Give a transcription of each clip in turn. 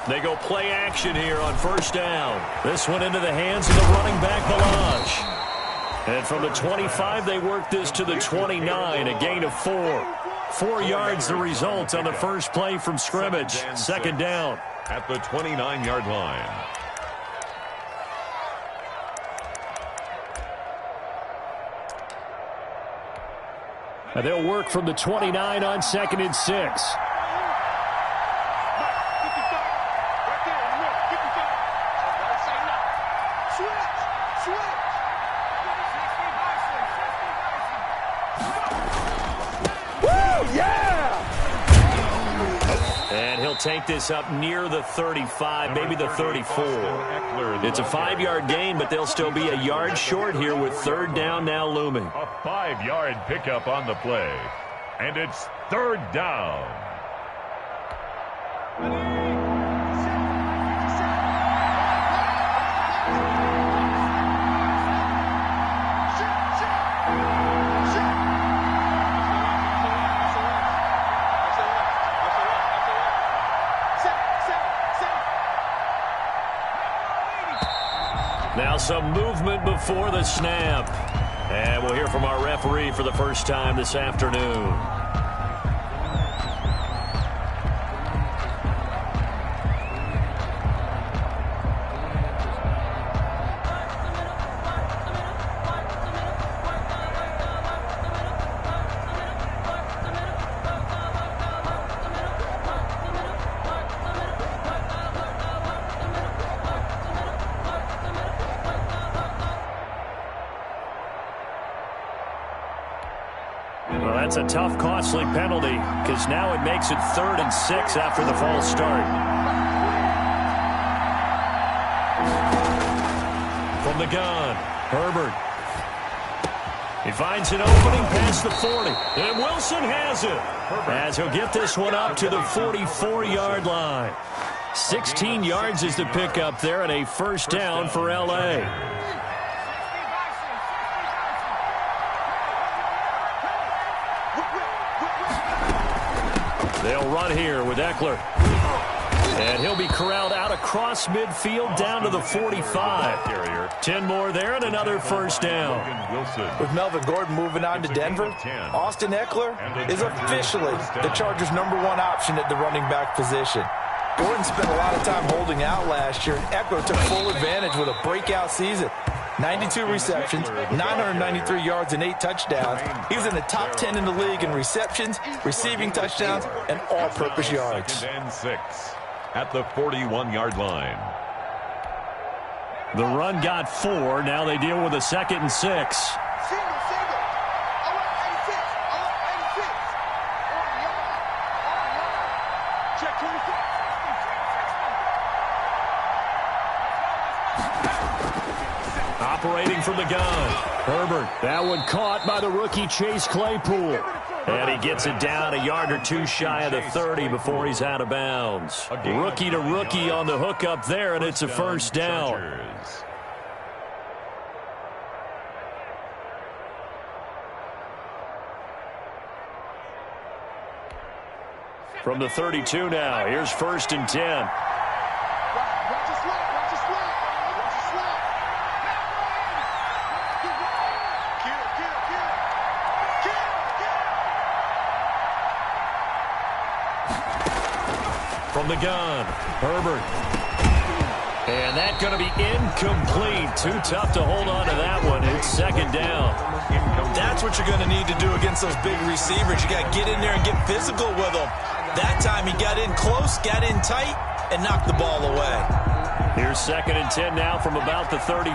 They go play action here on first down. This one into the hands of the running back, Balaj. And from the 25, they work this to the 29, a gain of 4. 4 yards the result on the first play from scrimmage. Second down. At the 29-yard line. And they'll work from the 29 on 2nd and 6. Take this up near the 35, maybe the 34. It's a 5-yard gain, but they'll still be a yard short here with third down now looming. A 5-yard pickup on the play, and it's third down. Now some movement before the snap. And we'll hear from our referee for the first time this afternoon. That's a tough, costly penalty because now it makes it 3rd and 6 after the false start. From the gun, Herbert. He finds an opening past the 40, and Wilson has it as he'll get this one up to the 44-yard line. 16 yards is the pickup there and a first down for L.A. They'll run here with Eckler. And he'll be corralled out across midfield down to the 45. 10 more there and another first down. With Melvin Gordon moving on to Denver, Austin Eckler is officially the Chargers' #1 option at the running back position. Gordon spent a lot of time holding out last year, and Eckler took full advantage with a breakout season. 92 receptions, 993 yards, and 8 touchdowns. He's in the top 10 in the league in receptions, receiving touchdowns, and all-purpose yards. And 6 at the 41-yard line. The run got 4. Now they deal with a 2nd and 6. Operating from the gun. Herbert. That one caught by the rookie Chase Claypool. And he gets it down a yard or 2 shy of the 30 before he's out of bounds. Rookie to rookie on the hook up there, and it's a first down. From the 32 now, here's 1st and 10. From the gun, Herbert. And that's going to be incomplete. Too tough to hold on to that one. It's 2nd down. That's what you're going to need to do against those big receivers. You got to get in there and get physical with them. That time he got in close, got in tight, and knocked the ball away. Here's 2nd and 10 now from about the 32.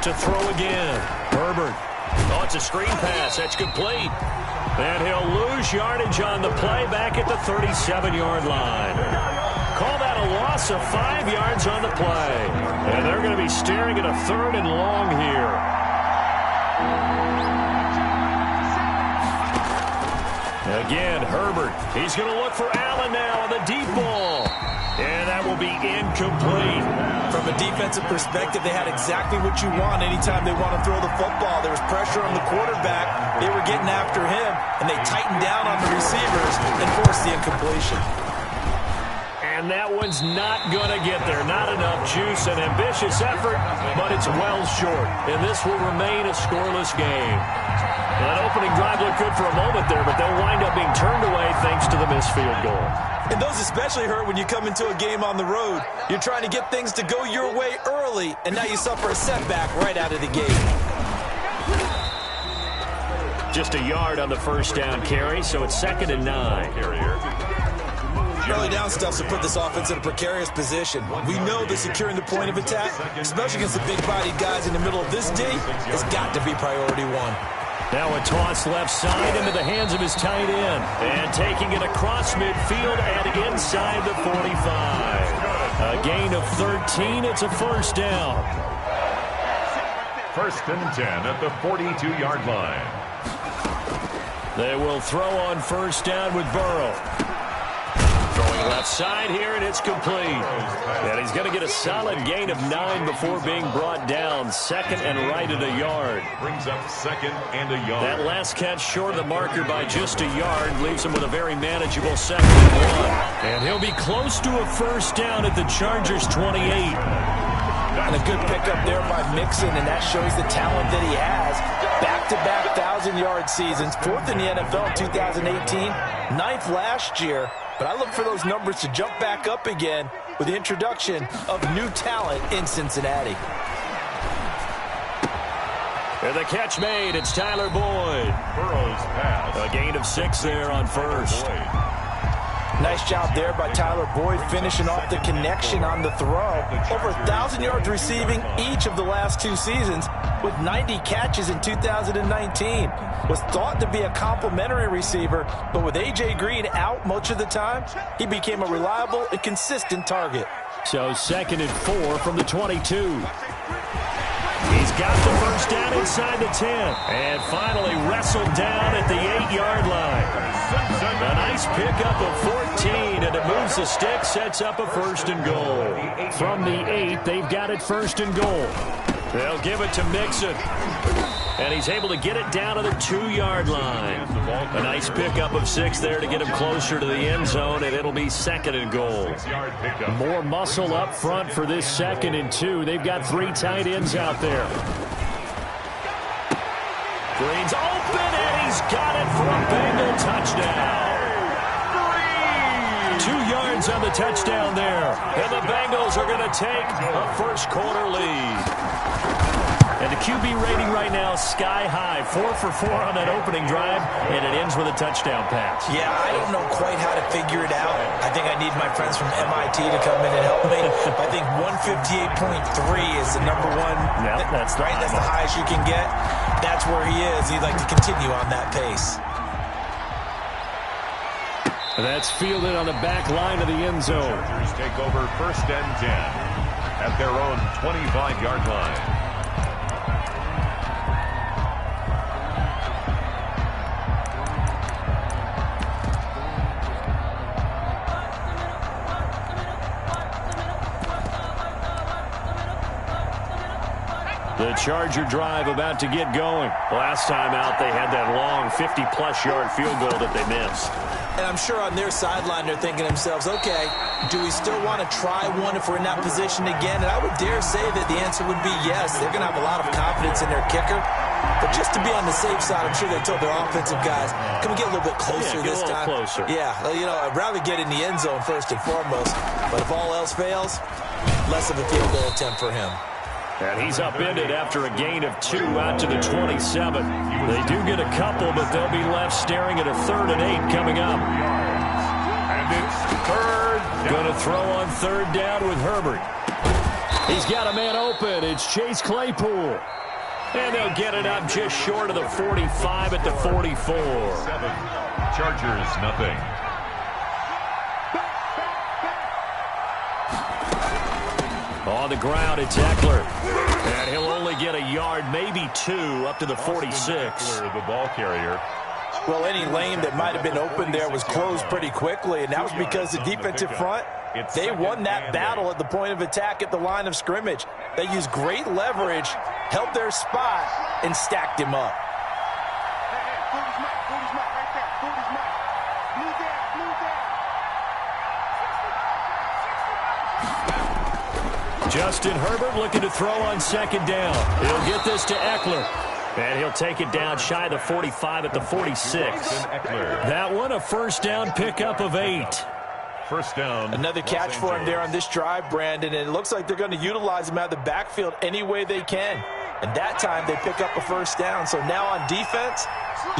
to throw again. Herbert. Oh, it's a screen pass. That's complete. And he'll lose yardage on the play back at the 37-yard line. Call that a loss of 5 yards on the play. And they're going to be staring at a 3rd and long here. Again, Herbert. He's going to look for Allen now on the deep ball. And that will be incomplete. From a defensive perspective, they had exactly what you want anytime they want to throw the football. There was pressure on the quarterback. They were getting after him, and they tightened down on the receivers and forced the incompletion. And that one's not going to get there. Not enough juice. An ambitious effort, but it's well short. And this will remain a scoreless game. That opening drive looked good for a moment there, but they'll wind up being turned away thanks to the missed field goal. And those especially hurt when you come into a game on the road. You're trying to get things to go your way early, and now you suffer a setback right out of the gate. Just a yard on the first down carry, so it's 2nd and 9. Early down stuff to put this offense in a precarious position. We know that securing the point of attack, especially against the big-bodied guys in the middle of this D, has got to be priority one. Now a toss left side into the hands of his tight end. And taking it across midfield and inside the 45. A gain of 13. It's a first down. 1st and 10 at the 42-yard line. They will throw on first down with Burrow. Throwing left side here, and it's complete. And he's going to get a solid gain of 9 before being brought down. 2nd and right at a yard. Brings up 2nd and a yard. That last catch short of the marker by just a yard leaves him with a very manageable 2nd and 1. And he'll be close to a first down at the Chargers' 28. And a good pickup there by Mixon, and that shows the talent that he has. Back-to-back 1,000-yard seasons, 4th in the NFL in 2018, 9th last year. But I look for those numbers to jump back up again with the introduction of new talent in Cincinnati. And the catch made. It's Tyler Boyd. Burrow's pass. A gain of 6 there on first. Nice job there by Tyler Boyd, finishing off the connection on the throw. Over 1,000 yards receiving each of the last 2 seasons, with 90 catches in 2019. Was thought to be a complimentary receiver, but with A.J. Green out much of the time, he became a reliable and consistent target. So 2nd and 4 from the 22. He's got the first down inside the 10. And finally wrestled down at the 8-yard line. A nice pickup of 14, and it moves the stick, sets up a 1st and goal. From the 8, they've got it 1st and goal. They'll give it to Mixon. And he's able to get it down to the 2-yard line. A nice pickup of 6 there to get him closer to the end zone, and it'll be 2nd and goal. More muscle up front for this 2nd and 2. They've got 3 tight ends out there. Green's open, and he's got it for a Bengal touchdown. 2 yards on the touchdown there. And the Bengals are going to take a first-quarter lead. And the QB rating right now sky high. 4 for 4 on that opening drive, and it ends with a touchdown pass. Yeah, I don't know quite how to figure it out. I think I need my friends from MIT to come in and help me. I think 158.3 is the number one. Yep, that's right. That's the highest you can get. That's where he is. He'd like to continue on that pace. That's fielded on the back line of the end zone. Chargers take over 1st and 10 at their own 25-yard line. The Charger drive about to get going. Last time out, they had that long 50-plus yard field goal that they missed. And I'm sure on their sideline, they're thinking to themselves, okay, do we still want to try one if we're in that position again? And I would dare say that the answer would be yes. They're going to have a lot of confidence in their kicker. But just to be on the safe side, I'm sure they told their offensive guys, can we get a little bit closer this time? Closer. Yeah, you know, I'd rather get in the end zone first and foremost. But if all else fails, less of a field goal attempt for him. And he's upended after a gain of 2 out to the 27. They do get a couple, but they'll be left staring at a 3rd and 8 coming up. And it's 3rd down. Going to throw on 3rd down with Herbert. He's got a man open. It's Chase Claypool. And they'll get it up just short of the 45 at the 44. Chargers, nothing. On the ground, it's Eckler. And he'll only get a yard, maybe two, up to the 46. Eckler, the ball carrier. Well, any lane that might have been open there was closed pretty quickly, and that was because the defensive front, they won that battle at the point of attack at the line of scrimmage. They used great leverage, held their spot, and stacked him up. Justin Herbert looking to throw on second down. He'll get this to Eckler. And he'll take it down shy of the 45 at the 46. That one, a first down pickup of 8. First down. Another catch for him there on this drive, Brandon, and it looks like they're going to utilize him out of the backfield any way they can. And that time they pick up a first down. So now on defense,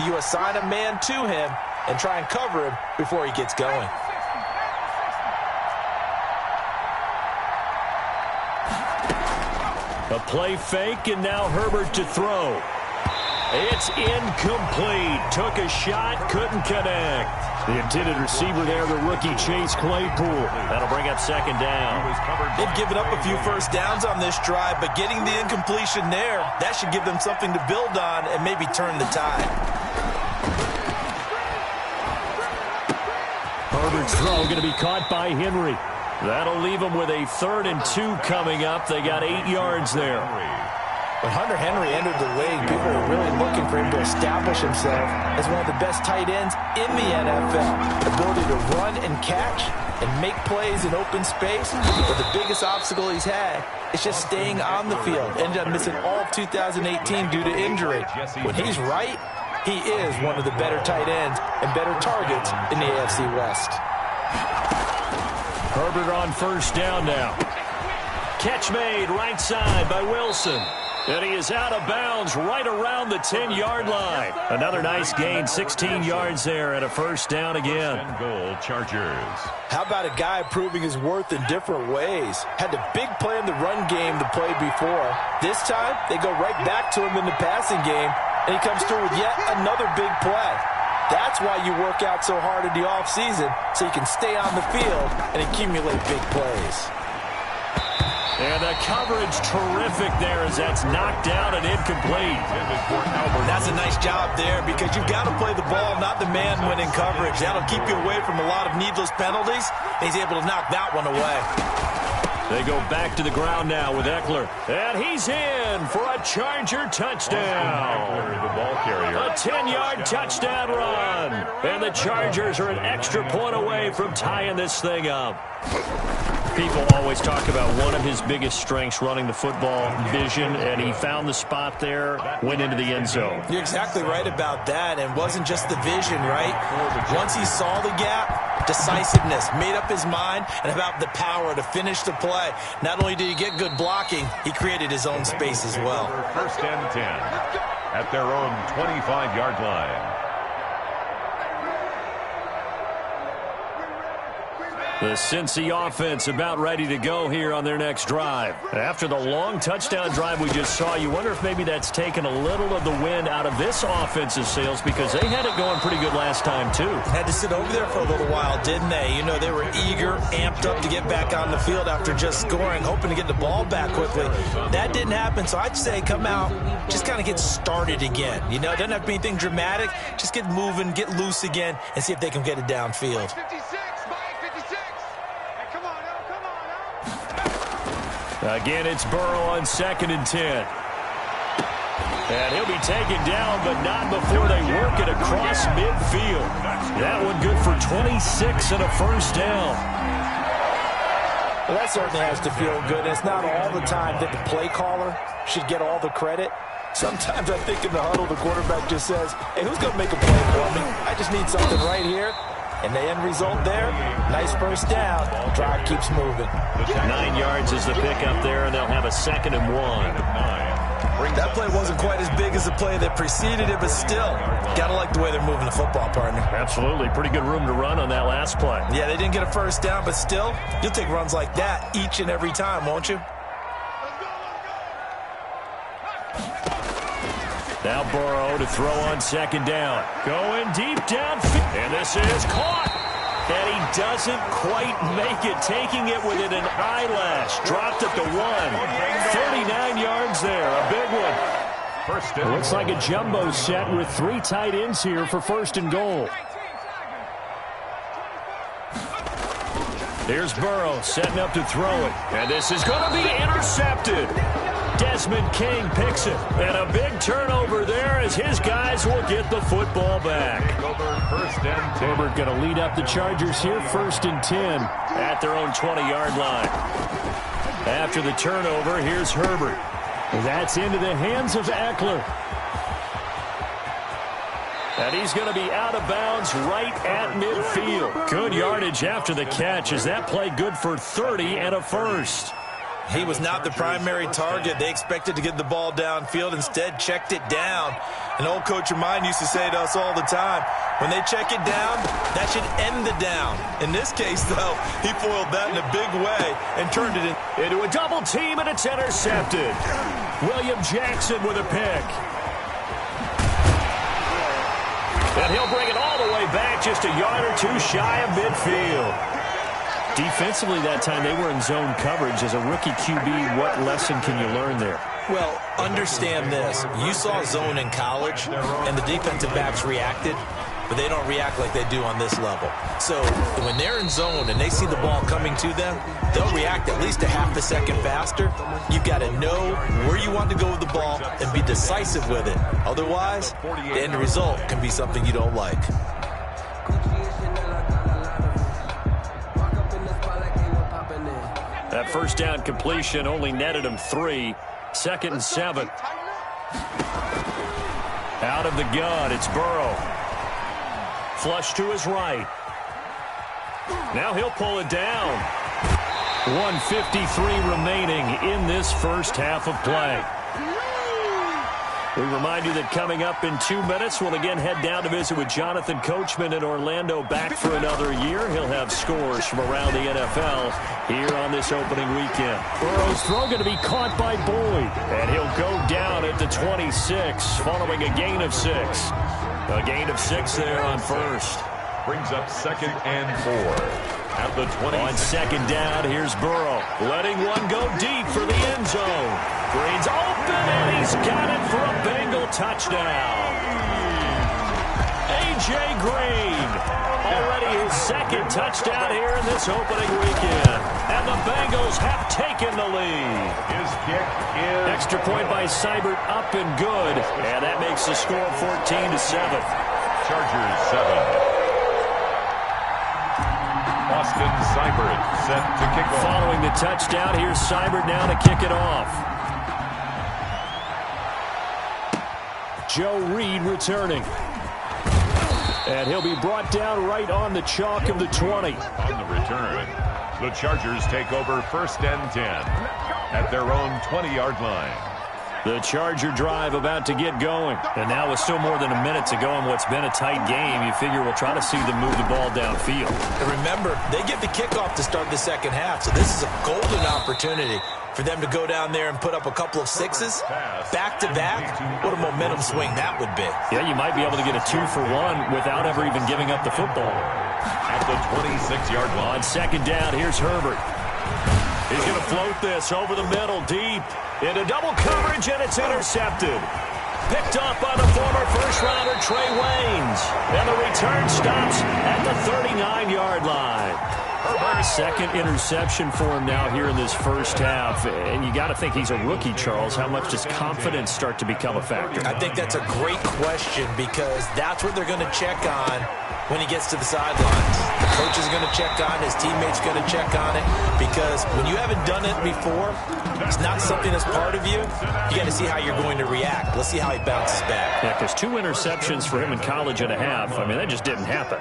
you assign a man to him and try and cover him before he gets going. A play fake, and now Herbert to throw. It's incomplete. Took a shot, couldn't connect. The intended receiver there, the rookie Chase Claypool. That'll bring up second down. They've given up a few first downs on this drive, but getting the incompletion there, that should give them something to build on and maybe turn the tide. Herbert's throw going to be caught by Henry. That'll leave them with a 3rd and 2 coming up. They got 8 yards there. When Hunter Henry entered the league, people were really looking for him to establish himself as one of the best tight ends in the NFL. Ability to run and catch and make plays in open space. But the biggest obstacle he's had is just staying on the field. Ended up missing all of 2018 due to injury. When he's right, he is one of the better tight ends and better targets in the AFC West. Herbert on first down now. Catch made right side by Wilson. And he is out of bounds right around the 10-yard line. Another nice gain, 16 yards there, and a first down again. Goal, Chargers. How about a guy proving his worth in different ways? Had a big play in the run game the play before. This time, they go right back to him in the passing game, and he comes through with yet another big play. That's why you work out so hard in the offseason, so you can stay on the field and accumulate big plays. And the coverage terrific there as that's knocked down and incomplete. That's a nice job there because you've got to play the ball, not the man when in coverage. That'll keep you away from a lot of needless penalties. He's able to knock that one away. They go back to the ground now with Eckler. And he's in for a Charger touchdown. The ball carrier. A 10-yard touchdown run. And the Chargers are an extra point away from tying this thing up. People always talk about one of his biggest strengths, running the football, vision, and he found the spot there, went into the end zone. You're exactly right about that, and it wasn't just the vision, right? Once he saw the gap, decisiveness, made up his mind, and about the power to finish the play. Not only did he get good blocking, he created his own space as well. First and 10 at their own 25-yard line. The Cincy offense about ready to go here on their next drive. After the long touchdown drive we just saw, you wonder if maybe that's taken a little of the wind out of this offense's sails because they had it going pretty good last time too. Had to sit over there for a little while, didn't they? You know, they were eager, amped up to get back on the field after just scoring, hoping to get the ball back quickly. That didn't happen, so I'd say come out, just kind of get started again. You know, it doesn't have to be anything dramatic. Just get moving, get loose again, and see if they can get it downfield. Again, it's Burrow on 2nd and 10. And he'll be taken down, but not before they work it across midfield. That one good for 26 and a first down. Well, that certainly has to feel good. It's not all the time that the play caller should get all the credit. Sometimes I think in the huddle, the quarterback just says, hey, who's going to make a play for me? I just need something right here. And the end result there, nice first down. Drive keeps moving. 9 yards is the pickup there, and they'll have a 2nd and 1. That play wasn't quite as big as the play that preceded it, but still, got to like the way they're moving the football, partner. Absolutely. Pretty good room to run on that last play. Yeah, they didn't get a first down, but still, you'll take runs like that each and every time, won't you? Now Burrow to throw on second down. Going deep downfield. And this is caught. And he doesn't quite make it, taking it within an eyelash. Dropped at the 1. 39 yards there, a big one. It looks like a jumbo set with 3 tight ends here for first and goal. Here's Burrow setting up to throw it. And this is going to be intercepted. Desmond King picks it. And a big turnover there as his guys will get the football back. Herbert going to lead up the Chargers here, 1st and 10. At their own 20-yard line. After the turnover, here's Herbert. That's into the hands of Eckler. And he's going to be out of bounds right at midfield. Good yardage after the catch as that play good for 30 and a first. He was not the primary target. They expected to get the ball downfield. Instead, checked it down. An old coach of mine used to say to us all the time, when they check it down, that should end the down. In this case, though, he foiled that in a big way and turned it into a double team, and it's intercepted. William Jackson with a pick. And he'll bring it all the way back just a yard or 2 shy of midfield. Defensively that time, they were in zone coverage. As a rookie QB, what lesson can you learn there? Well, understand this. You saw zone in college, and the defensive backs reacted, but they don't react like they do on this level. So when they're in zone and they see the ball coming to them, they'll react at least a half a second faster. You've got to know where you want to go with the ball and be decisive with it. Otherwise, the end result can be something you don't like. That first down completion only netted him 3. 2nd and 7. Out of the gun, it's Burrow. Flush to his right. Now he'll pull it down. 1:53 remaining in this first half of play. We remind you that coming up in 2 minutes, we'll again head down to visit with Jonathan Coachman in Orlando, back for another year. He'll have scores from around the NFL here on this opening weekend. Burrow's throw going to be caught by Boyd. And he'll go down at the 26, following a gain of 6. A gain of 6 there on first. Brings up 2nd and 4. At the 20. On second down, here's Burrow. Letting one go deep for the end zone. Green's open, and he's got it for a Bengal touchdown. A.J. Green, already his 2nd touchdown here in this opening weekend. And the Bengals have taken the lead. His kick is extra point by Seibert, up and good. And that makes the score 14-7. Chargers 7. Austin Seibert set to kick off. Following the touchdown, here's Seibert now to kick it off. Joe Reed returning. And he'll be brought down right on the chalk of the 20. On the return, the Chargers take over 1st and 10 at their own 20-yard line. The Charger drive about to get going. And now with still more than a minute to go in what's been a tight game, you figure we'll try to see them move the ball downfield. And remember, they get the kickoff to start the second half, so this is a golden opportunity for them to go down there and put up a couple of 6s back-to-back. What a momentum swing that would be. Yeah, you might be able to get a 2-for-1 without ever even giving up the football. At the 26-yard line. On second down, here's Herbert. He's going to float this over the middle, deep, into double coverage, and it's intercepted. Picked up by the former first-rounder Trey Waynes. And the return stops at the 39-yard line. Second interception for him now here in this first half. And you got to think he's a rookie, Charles. How much does confidence start to become a factor? I think that's a great question because that's what they're going to check on when he gets to the sidelines. The coach is going to check on it. His teammates going to check on it because when you haven't done it before, it's not something that's part of you. You got to see how you're going to react. Let's see how he bounces back. Yeah, because 2 interceptions for him in college and a half. I mean, that just didn't happen.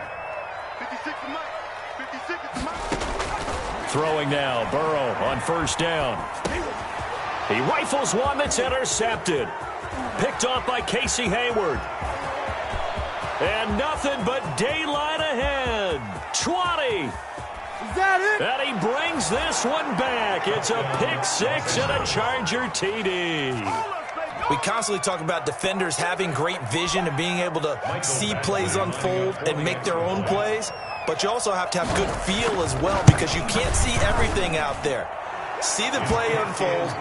Throwing now, Burrow on first down. He rifles one that's intercepted. Picked off by Casey Hayward. And nothing but daylight ahead. 20. Is that it? And he brings this one back. It's a pick 6 and a Charger TD. We constantly talk about defenders having great vision and being able to see plays unfold and make their own plays, but you also have to have good feel as well because you can't see everything out there. See the play unfold,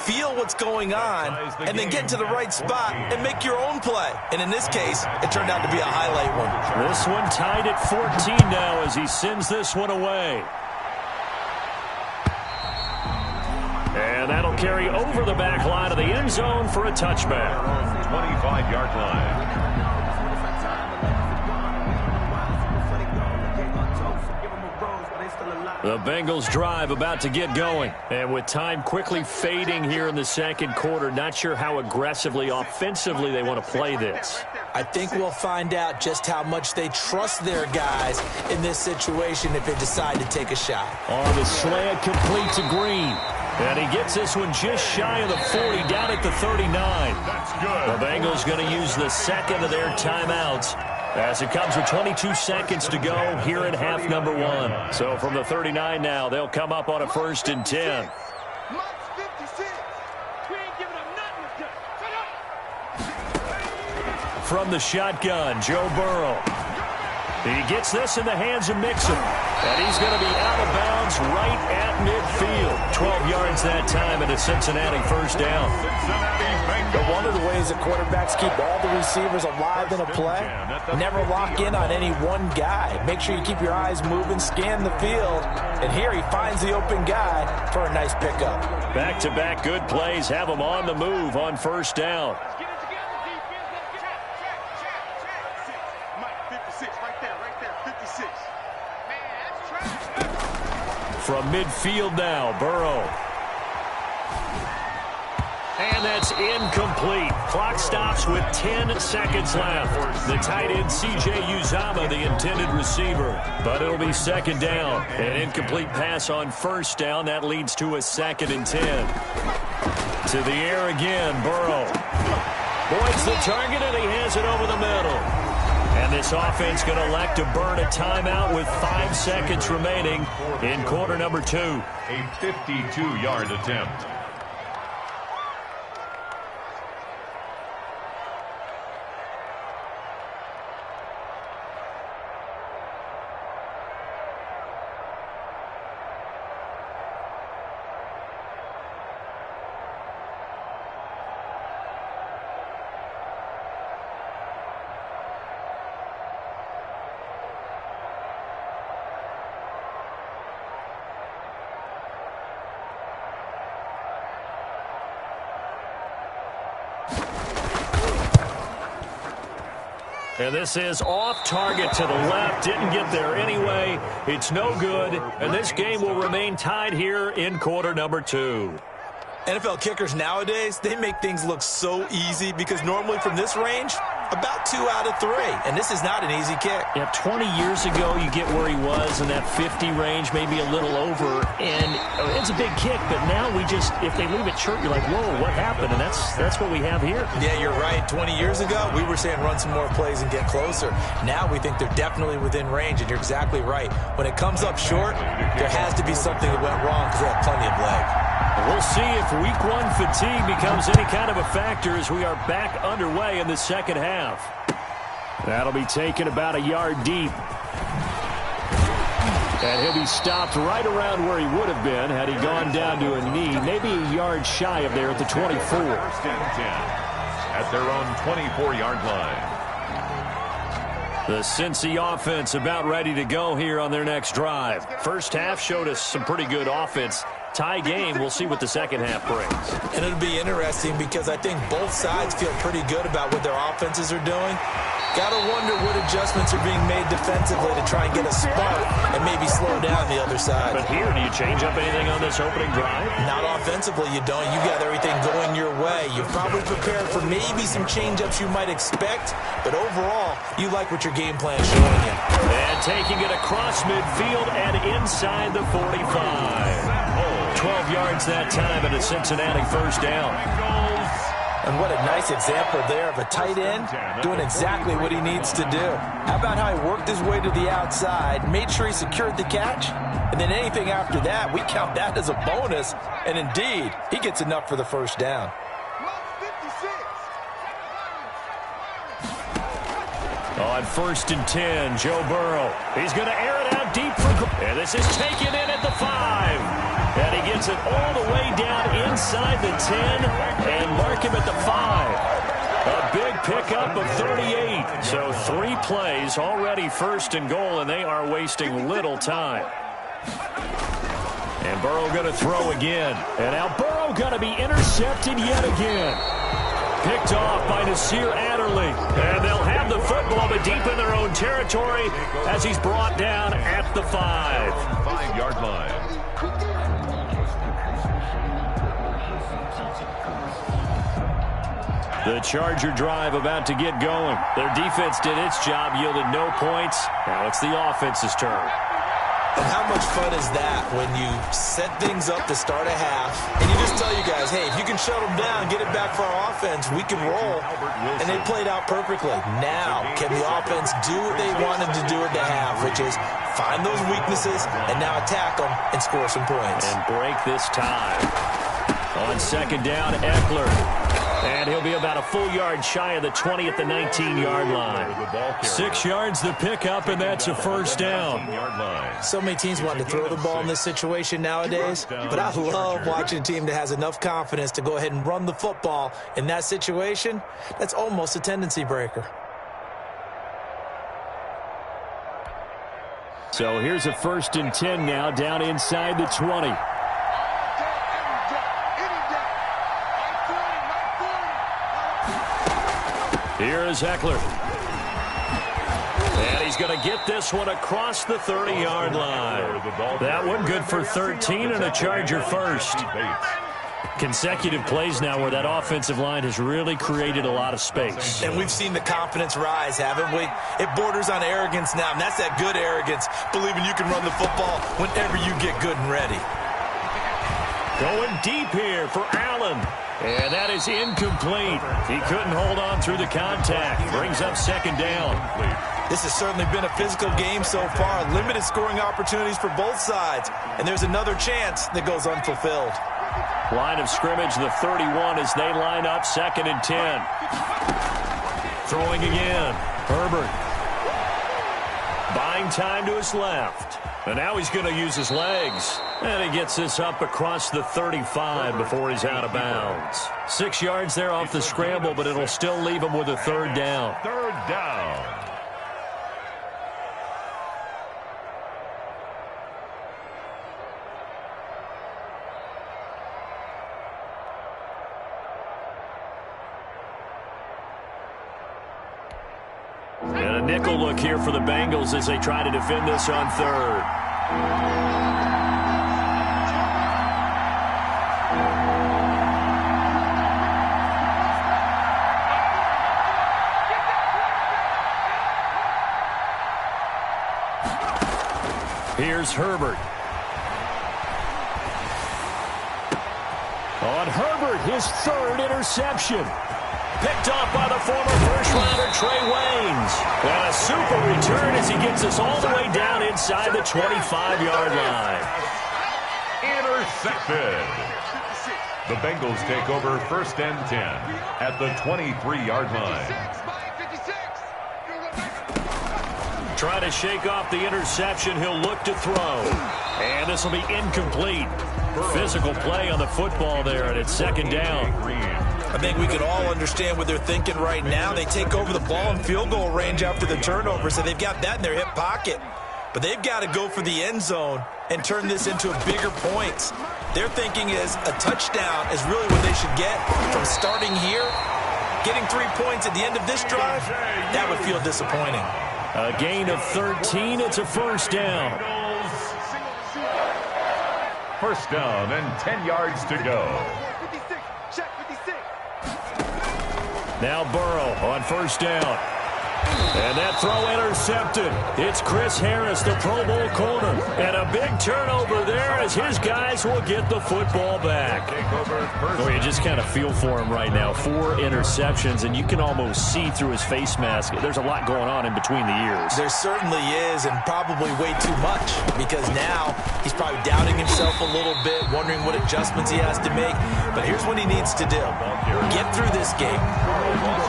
feel what's going on, and then get to the right spot and make your own play. And in this case, it turned out to be a highlight one. This one tied at 14 now as he sends this one away. And that'll carry over the back line of the end zone for a touchback. 25-yard line. The Bengals drive about to get going. And with time quickly fading here in the second quarter, not sure how aggressively, offensively they want to play this. I think we'll find out just how much they trust their guys in this situation if they decide to take a shot. On the slant, complete to Green. And he gets this one just shy of the 40, down at the 39. That's good. The Bengals going to use the second of their timeouts as it comes with 22 seconds to go here in half number one. So from the 39 now, they'll come up on a 1st and 10. From the shotgun, Joe Burrow. He gets this in the hands of Mixon. And he's going to be out of bounds right at midfield. 12 yards that time and a Cincinnati 1st down. But one of the ways that quarterbacks keep all the receivers alive in a play, never lock in on any one guy. Make sure you keep your eyes moving, scan the field. And here he finds the open guy for a nice pickup. Back-to-back good plays have him on the move on 1st down. From midfield now, Burrow. And that's incomplete. Clock stops with 10 seconds left. The tight end, C.J. Uzomah, the intended receiver. But it'll be 2nd down. An incomplete pass on 1st down. That leads to a 2nd and 10. To the air again, Burrow. Boyd's the target, and he has it over the middle. And this offense going to elect to burn a timeout with 5 seconds remaining in quarter number 2. A 52-yard attempt. And this is off target to the left. Didn't get there anyway. It's no good. And this game will remain tied here in quarter number 2. NFL kickers nowadays, they make things look so easy because normally from this range, about 2 out of 3. And this is not an easy kick. Yeah, 20 years ago, you get where he was in that 50 range, maybe a little over. And it's a big kick, but now we just, if they leave it short, you're like, whoa, what happened? And that's what we have here. Yeah, you're right. 20 years ago, we were saying run some more plays and get closer. Now we think they're definitely within range, and you're exactly right. When it comes up short, there has to be something that went wrong because they have plenty of leg. We'll see if week 1 fatigue becomes any kind of a factor as we are back underway in the second half. That'll be taken about a yard deep. And he'll be stopped right around where he would have been had he gone down to a knee, maybe a yard shy of there at the 24. 1st and 10 at their own 24-yard line. The Cincy offense about ready to go here on their next drive. First half showed us some pretty good offense. Tie game, we'll see what the second half brings. And it'll be interesting because I think both sides feel pretty good about what their offenses are doing. Got to wonder what adjustments are being made defensively to try and get a spark and maybe slow down the other side. But here, do you change up anything on this opening drive? Not offensively, you don't. You got everything going your way. You've probably prepared for maybe some change-ups you might expect, but overall, you like what your game plan is showing you. And taking it across midfield and inside the 45. 12 yards that time and a Cincinnati 1st down. And what a nice example there of a tight end doing exactly what he needs to do. How about how he worked his way to the outside, made sure he secured the catch, and then anything after that, we count that as a bonus. And indeed, he gets enough for the 1st down. On 1st and 10, Joe Burrow. He's going to air it out deep for... And this is taken in at the 5. And he gets it all the way down inside the 10 and mark him at the 5. A big pickup of 38. So 3 plays, already 1st and goal, and they are wasting little time. And Burrow going to throw again. And now Burrow going to be intercepted yet again. Picked off by Nasir Adderley. And they'll have the football, but deep in their own territory as he's brought down at the 5. 5-yard line. The Charger drive about to get going. Their defense did its job, yielded no points. Now it's the offense's turn. And how much fun is that when you set things up to start a half, and you just tell you guys, hey, if you can shut them down, get it back for our offense, we can roll. And they played out perfectly. Now, can the offense do what they wanted to do at the half, which is find those weaknesses and now attack them and score some points. And break this tie. On 2nd down, Eckler. And he'll be about a full yard shy of the 20 at the 19-yard line. 6 yards the pickup, and that's a 1st down. So many teams want to throw the ball in this situation nowadays, but I love watching a team that has enough confidence to go ahead and run the football. In that situation, that's almost a tendency breaker. So here's a 1st and 10 now, down inside the 20. Here is Eckler. And he's going to get this one across the 30-yard line. That one good for 13 and a Charger first. Consecutive plays now where that offensive line has really created a lot of space. And we've seen the confidence rise, haven't we? It borders on arrogance now, and that's that good arrogance, believing you can run the football whenever you get good and ready. Going deep here for Allen. And that is incomplete. He couldn't hold on through the contact. Brings up 2nd down. This has certainly been a physical game so far. Limited scoring opportunities for both sides. And there's another chance that goes unfulfilled. Line of scrimmage, the 31 as they line up 2nd and 10. Throwing again. Herbert. Buying time to his left. And now he's going to use his legs. And he gets this up across the 35 before he's out of bounds. 6 yards there off the scramble, but it'll still leave him with a 3rd down. 3rd down. And a nickel look here for the Bengals as they try to defend this on 3rd. Here's Herbert. On Herbert, his 3rd interception. Picked off by the former first-rounder Trey Waynes. And a super return as he gets us all the way down inside the 25-yard line. Intercepted. The Bengals take over 1st and 10 at the 23-yard line. Trying to shake off the interception. He'll look to throw. And this will be incomplete. Physical play on the football there, and it's 2nd down. I think we could all understand what they're thinking right now. They take over the ball in field goal range after the turnover, so they've got that in their hip pocket. But they've got to go for the end zone and turn this into a bigger points. Their thinking is a touchdown is really what they should get from starting here. Getting 3 points at the end of this drive, that would feel disappointing. A gain of 13. It's a 1st down. 1st down and 10 yards to go. Now Burrow on 1st down. And that throw intercepted. It's Chris Harris, the Pro Bowl corner. And a big turnover there as his guys will get the football back. Oh, you just kind of feel for him right now. 4 interceptions, and you can almost see through his face mask. There's a lot going on in between the ears. There certainly is, and probably way too much, because now he's probably doubting himself a little bit, wondering what adjustments he has to make. But here's what he needs to do. Get through this game.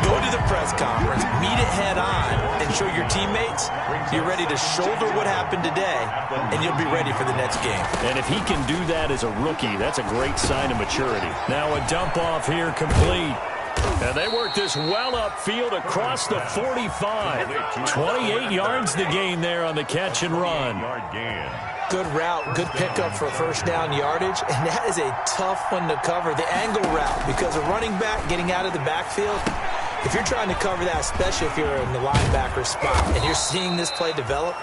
Go to the press conference. Meet it head on. on and show your teammates you're ready to shoulder what happened today, and you'll be ready for the next game. And if he can do that as a rookie, that's a great sign of maturity. Now a dump off here complete. And they work this well upfield across the 45. 28 yards the gain there on the catch and run. Good route, good pickup for first down yardage, and that is a tough one to cover, the angle route, because a running back getting out of the backfield, if you're trying to cover that, especially if you're in the linebacker spot and you're seeing this play develop,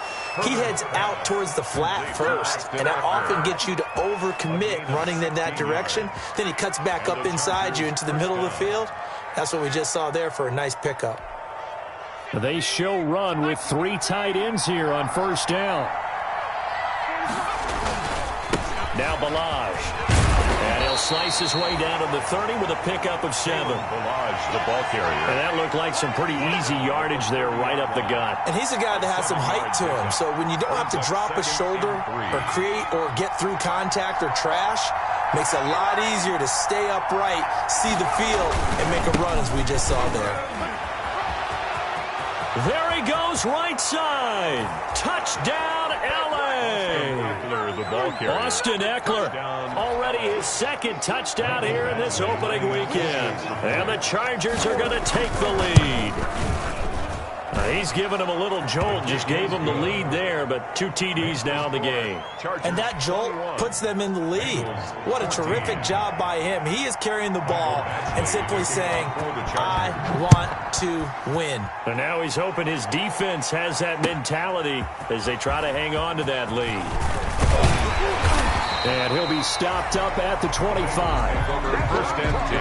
he heads out towards the flat first, and that often gets you to overcommit running in that direction. Then he cuts back up inside you into the middle of the field. That's what we just saw there for a nice pickup. They show run with 3 tight ends here on first down. Now Balaj. And he'll slice his way down to the 30 with a pickup of 7. Balaj, the ball carrier. And that looked like some pretty easy yardage there right up the gut. And he's a guy that has some height to him. So when you don't have to drop a shoulder or create or get through contact or trash, makes it a lot easier to stay upright, see the field, and make a run as we just saw there. There he goes, right side. Touchdown, L.A. Austin Eckler, already his second touchdown here in this opening weekend. And the Chargers are going to take the lead. He's given him a little jolt, just gave him the lead there, but 2 TDs now in the game. And that jolt puts them in the lead. What a terrific job by him. He is carrying the ball and simply saying, I want to win. And now he's hoping his defense has that mentality as they try to hang on to that lead. And he'll be stopped up at the 25. First and 10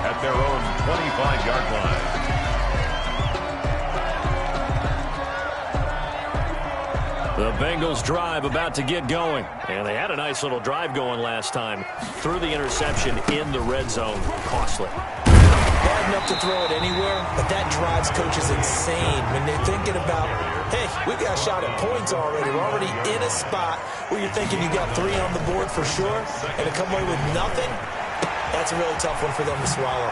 at their own 25-yard line. The Bengals drive about to get going. And they had a nice little drive going last time. Threw the interception in the red zone. Costly. Hard enough to throw it anywhere, but that drives coaches insane when they're thinking about, hey, we've got a shot at points already. We're already in a spot where you're thinking you got 3 on the board for sure, and to come away with nothing, that's a really tough one for them to swallow.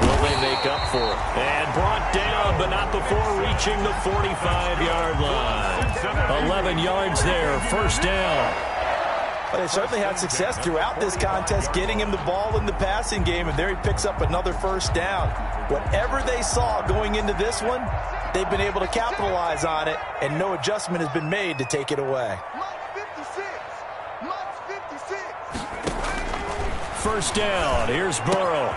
Will they make up for it? And brought down, but not before reaching the 45-yard line. 11 yards there, first down. But they certainly had success throughout this contest, getting him the ball in the passing game, and there he picks up another first down. Whatever they saw going into this one, they've been able to capitalize on it, and no adjustment has been made to take it away. First down, here's Burrow.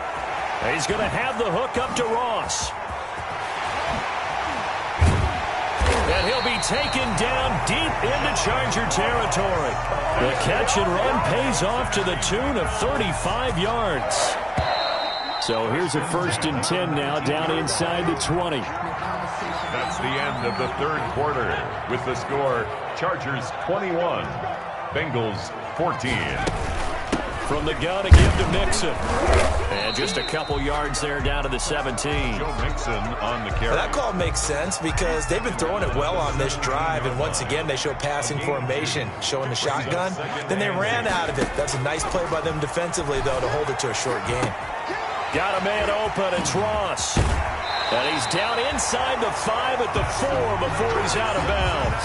He's going to have the hook up to Ross. And he'll be taken down deep into Charger territory. The catch and run pays off to the tune of 35 yards. So here's a first and 10 now down inside the 20. That's the end of the third quarter with the score Chargers 21, Bengals 14. From the gun, a give to Mixon. And just a couple yards there down to the 17. Joe Mixon on the carry. Well, that call makes sense because they've been throwing it well on this drive, and once again they show passing formation, showing the shotgun. Then they ran out of it. That's a nice play by them defensively, though, to hold it to a short game. Got a man open. It's Ross. And he's down inside the 5 at the 4 before he's out of bounds.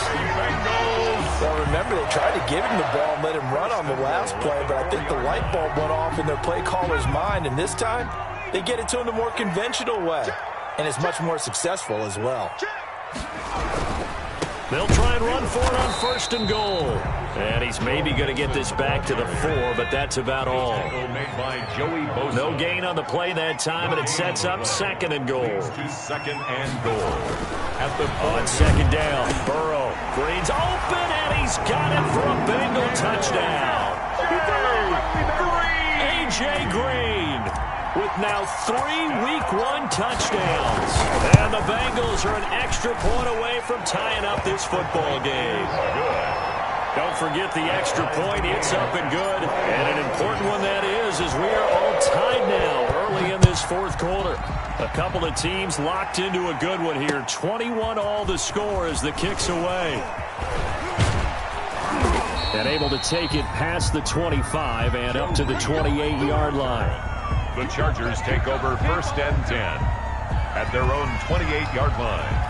Well, remember, they tried to give him the ball and let him run on the last play, but I think the light bulb went off in their play caller's mind, and this time they get it to him the more conventional way, and it's much more successful as well. They'll try and run for it on first and goal. And he's maybe going to get this back to the 4, but that's about all. No gain on the play that time, and it sets up second and goal. Second and goal. On second down, Burrow. Green's open, and he's got it for a Bengal touchdown. A.J. Green with now 3 Week 1 touchdowns. And the Bengals are an extra point away from tying up this football game. Don't forget the extra point. It's up and good. And an important one that is, as we are all tied now early in this fourth quarter. A couple of teams locked into a good one here. 21 all the score as the kick's away. And able to take it past the 25 and up to the 28-yard line. The Chargers take over first and 10. at their own 28-yard line.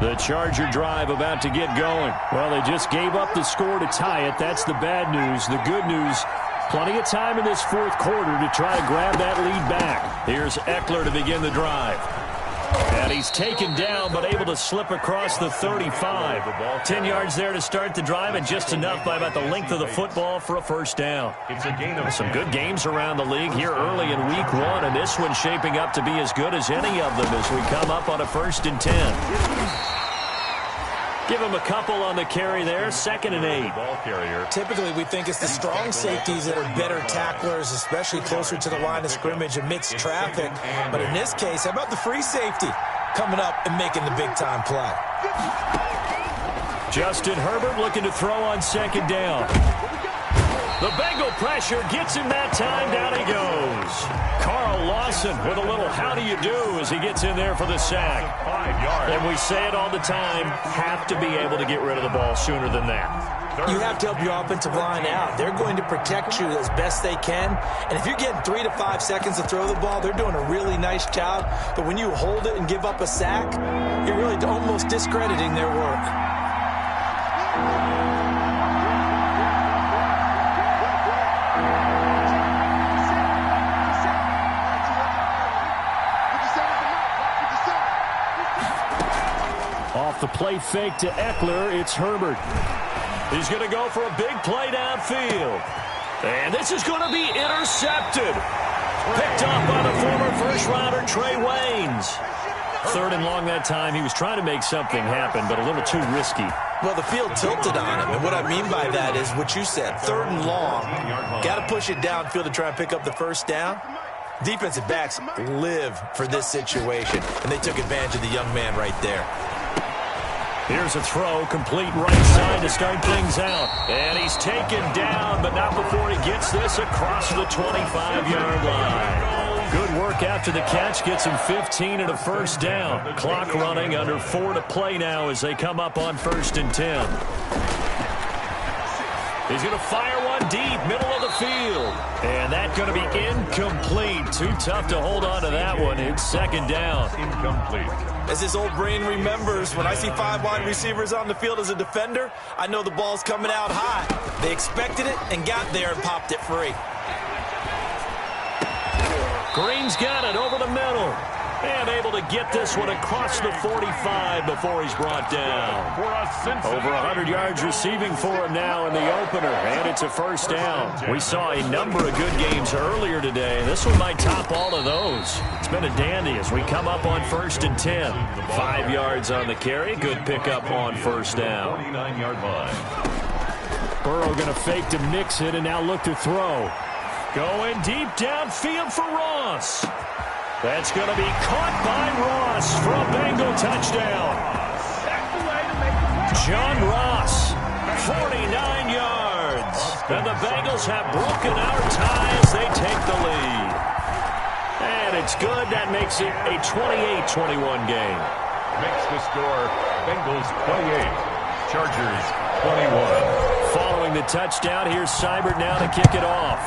The Charger drive about to get going. Well, they just gave up the score to tie it. That's the bad news. The good news, plenty of time in this fourth quarter to try to grab that lead back. Here's Eckler to begin the drive. And he's taken down, but able to slip across the 35. 10 yards there to start the drive, and just enough by about the length of the football for a first down. Some good games around the league here early in week 1, and this one's shaping up to be as good as any of them as we come up on a 1st and 10. Give him a couple on the carry there, 2nd and 8. Typically, we think it's the strong safeties that are better tacklers, especially closer to the line of scrimmage amidst traffic. But in this case, how about the free safety coming up and making the big-time play? Justin Herbert looking to throw on 2nd down. The Bengal pressure gets him that time. Down he goes. Carl Lawson with a little how do you do as he gets in there for the sack. 5 yards. And we say it all the time, have to be able to get rid of the ball sooner than that. You have to help your offensive line out. They're going to protect you as best they can. And if you're getting 3 to 5 seconds to throw the ball, they're doing a really nice job. But when you hold it and give up a sack, you're really almost discrediting their work. Off the play fake to Eckler, it's Herbert. He's going to go for a big play downfield. And this is going to be intercepted. Picked up by the former first-rounder Trey Waynes. 3rd and long that time. He was trying to make something happen, but a little too risky. Well, the field tilted on him, and what I mean by that is what you said, 3rd and long. Got to push it downfield to try and pick up the first down. Defensive backs live for this situation, and they took advantage of the young man right there. Here's a throw, complete right side to start things out. And he's taken down, but not before he gets this across the 25-yard line. Good work after the catch, gets him 15 and a first down. Clock running, under 4 to play now as they come up on 1st and 10. He's going to fire one deep, middle of the field. And that's going to be incomplete. Too tough to hold on to that one. It's 2nd down. Incomplete. As his old brain remembers, when I see 5 wide receivers on the field as a defender, I know the ball's coming out high. They expected it and got there and popped it free. Green's got it over the middle. And able to get this one across the 45 before he's brought down. Over 100 yards receiving for him now in the opener. And it's a first down. We saw a number of good games earlier today. This one might top all of those. It's been a dandy as we come up on 1st and 10. 5 yards on the carry. Good pickup on first down. 49-yard line. Burrow going to fake to mix it and now look to throw. Going deep downfield for Ross. That's going to be caught by Ross for a Bengal touchdown. John Ross, 49 yards. And the Bengals have broken our tie as they take the lead. And it's good. That makes it a 28-21 game. Makes the score Bengals 28, Chargers 21. Following the touchdown, here's Seibert now to kick it off.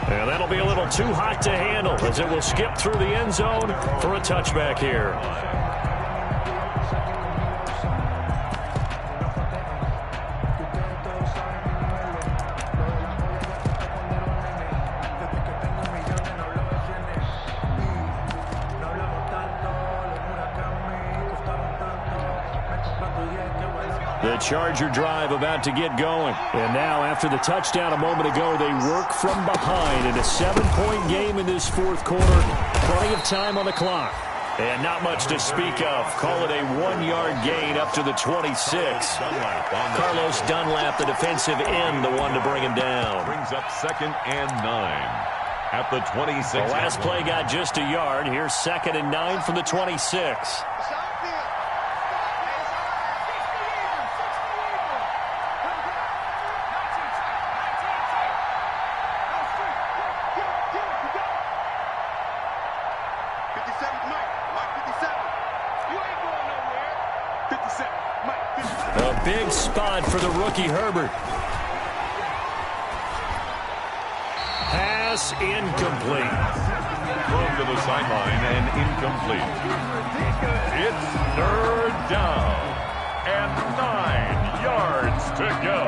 And that'll be a little too hot to handle as it will skip through the end zone for a touchback here. The Charger drive about to get going. And now, after the touchdown a moment ago, they work from behind in a 7-point game in this fourth quarter. Plenty of time on the clock. And not much to speak of. Call it a 1-yard gain up to the 26. Carlos Dunlap, the defensive end, the one to bring him down. Brings up 2nd and 9 at the 26. The last play got just a yard. Here's 2nd and 9 from the 26. big spot for the rookie Herbert. Pass incomplete. Thrown to the sideline and incomplete. It's third down and 9 yards to go.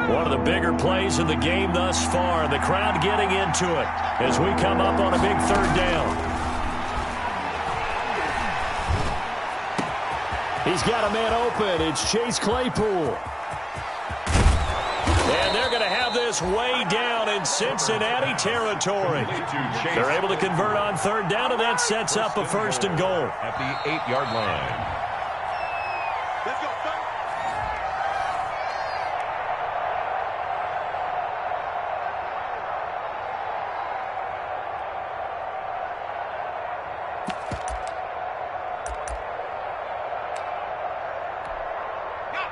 One of the bigger plays in the game thus far. The crowd getting into it as we come up on a big third down. He's got a man open. It's Chase Claypool. And they're going to have this way down in Cincinnati territory. They're able to convert on third down, and that sets up a 1st and goal. At the 8-yard line.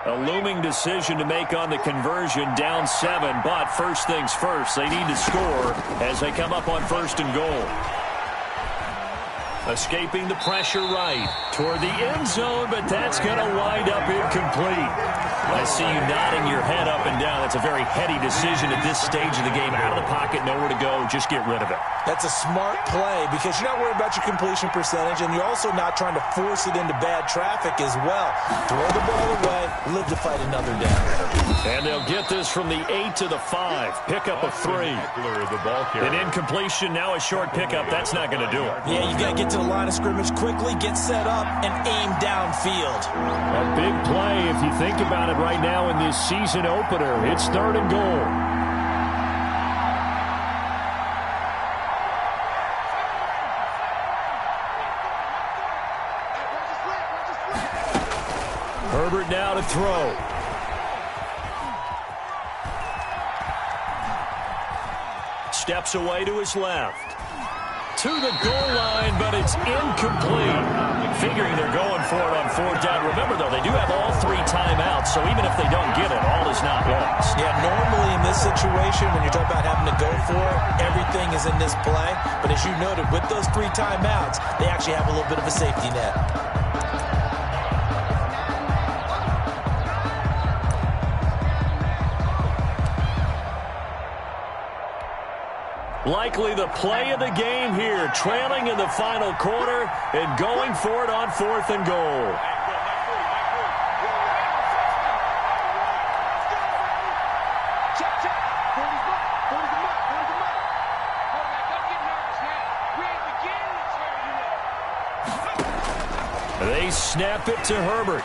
A looming decision to make on the conversion, down 7, but first things first, they need to score as they come up on 1st and goal. Escaping the pressure right toward the end zone, but that's going to wind up incomplete. I see you nodding your head up and down. That's a very heady decision at this stage of the game. Out of the pocket, nowhere to go. Just get rid of it. That's a smart play because you're not worried about your completion percentage, and you're also not trying to force it into bad traffic as well. Throw the ball away, live to fight another down. And they'll get this from the 8 to the 5. Pickup of 3. An incompletion, now a short pickup. That's not going to do it. Yeah, you got to get to the line of scrimmage quickly, get set up, and aim downfield. A big play if you think about it right now in this season opener. It's 3rd and goal. Herbert now to throw. Steps away to his left. To the goal line, but it's incomplete. Figuring they're going for it on 4th down. Remember, though, they do have all 3 timeouts, so even if they don't get it, all is not lost. Yeah, normally in this situation, when you're talking about having to go for it, everything is in this play. But as you noted, with those 3 timeouts, they actually have a little bit of a safety net. Likely the play of the game here, trailing in the final quarter and going for it on 4th and goal. They snap it to Herbert.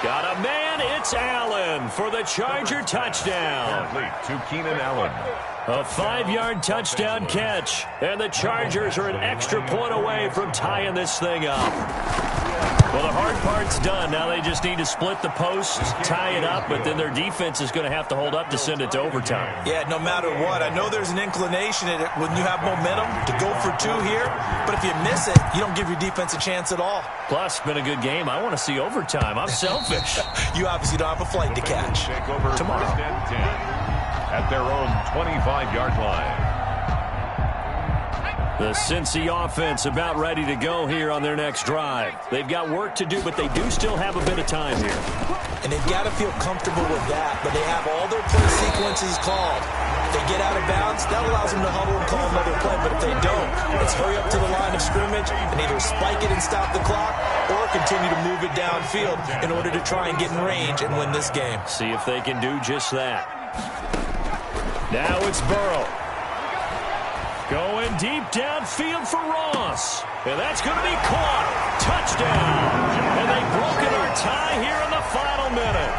Got a man, it's Allen for the Charger touchdown. Complete to Keenan Allen. A 5-yard touchdown catch, and the Chargers are an extra point away from tying this thing up. Well, the hard part's done. Now they just need to split the posts, tie it up, but then their defense is going to have to hold up to send it to overtime. Yeah, no matter what. I know there's an inclination in it when you have momentum to go for 2 here, but if you miss it, you don't give your defense a chance at all. Plus, it's been a good game. I want to see overtime. I'm selfish. You obviously don't have a flight to catch. Take over Tomorrow. 1st and 10 at their own 25-yard line. The Cincy offense about ready to go here on their next drive. They've got work to do, but they do still have a bit of time here. And they've got to feel comfortable with that, but they have all their play sequences called. If they get out of bounds, that allows them to huddle and call another play, but if they don't, it's hurry up to the line of scrimmage and either spike it and stop the clock or continue to move it downfield in order to try and get in range and win this game. See if they can do just that. Now it's Burrow. Going deep downfield for Ross. And that's going to be caught. Touchdown. And they've broken our tie here in the final minute.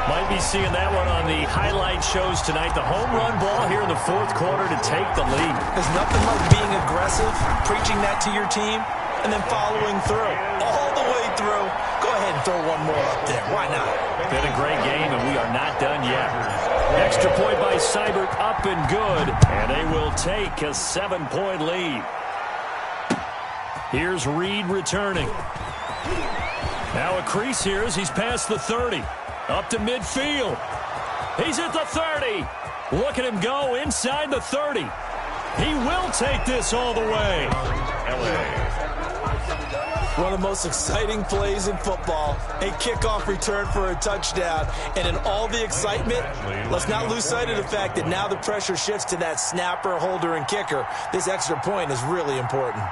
Might be seeing that one on the highlight shows tonight. The home run ball here in the 4th quarter to take the lead. There's nothing like being aggressive, preaching that to your team, and then following through. All the way through. Go ahead and throw one more up there. Why not? Been a great game, and we are not done yet. Extra point by Seibert, up and good, and they will take a 7-point lead. Here's Reed returning. Now a crease here as he's past the 30. Up to midfield. He's at the 30. Look at him go inside the 30. He will take this all the way. One of the most exciting plays in football, a kickoff return for a touchdown. And in all the excitement, let's not lose sight of the fact that now the pressure shifts to that snapper, holder, and kicker. This extra point is really important.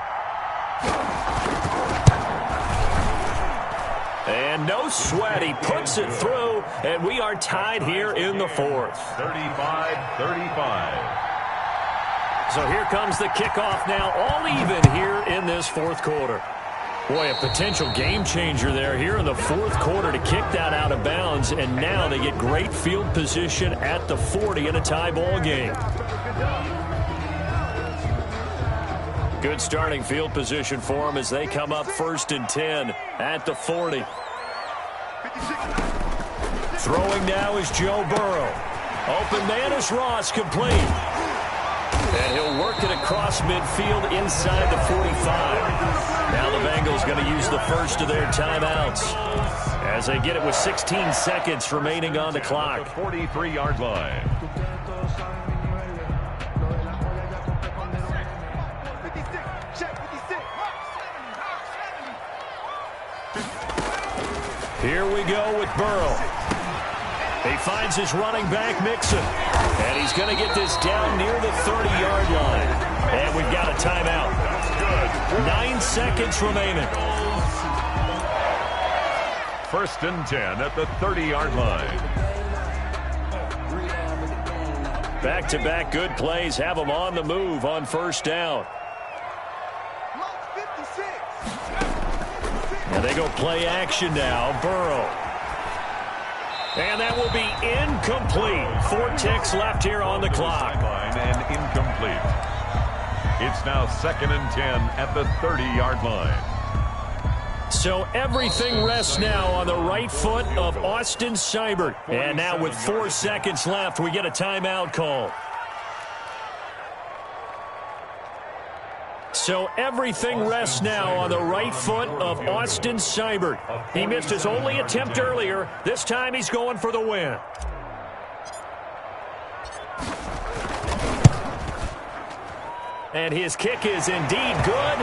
And no sweat. He puts it through, and we are tied here in the fourth. 35-35. So here comes the kickoff now, all even here in this fourth quarter. Boy, a potential game changer there here in the fourth quarter to kick that out of bounds, and now they get great field position at the 40 in a tie ball game. Good starting field position for them as they come up 1st and 10 at the 40. Throwing now is Joe Burrow. Open man is Ross, complete. And he'll work it across midfield inside the 45. Now the Bengals going to use the first of their timeouts as they get it with 16 seconds remaining on the clock. The 43-yard line. Here we go with Burrow. He finds his running back, Mixon. And he's going to get this down near the 30-yard line. And we've got a timeout. 9 seconds remaining. 1st and 10 at the 30-yard line. Back-to-back good plays have them on the move on 1st down. And they go play action now. Burrow. And that will be incomplete. 4 ticks left here on the clock. And incomplete. It's now 2nd and 10 at the 30-yard line. So everything rests now on the right foot of Austin Seibert. And now with 4 seconds left, we get a timeout call. So everything rests now on the right foot of Austin Seibert. He missed his only attempt earlier. This time he's going for the win. And his kick is indeed good.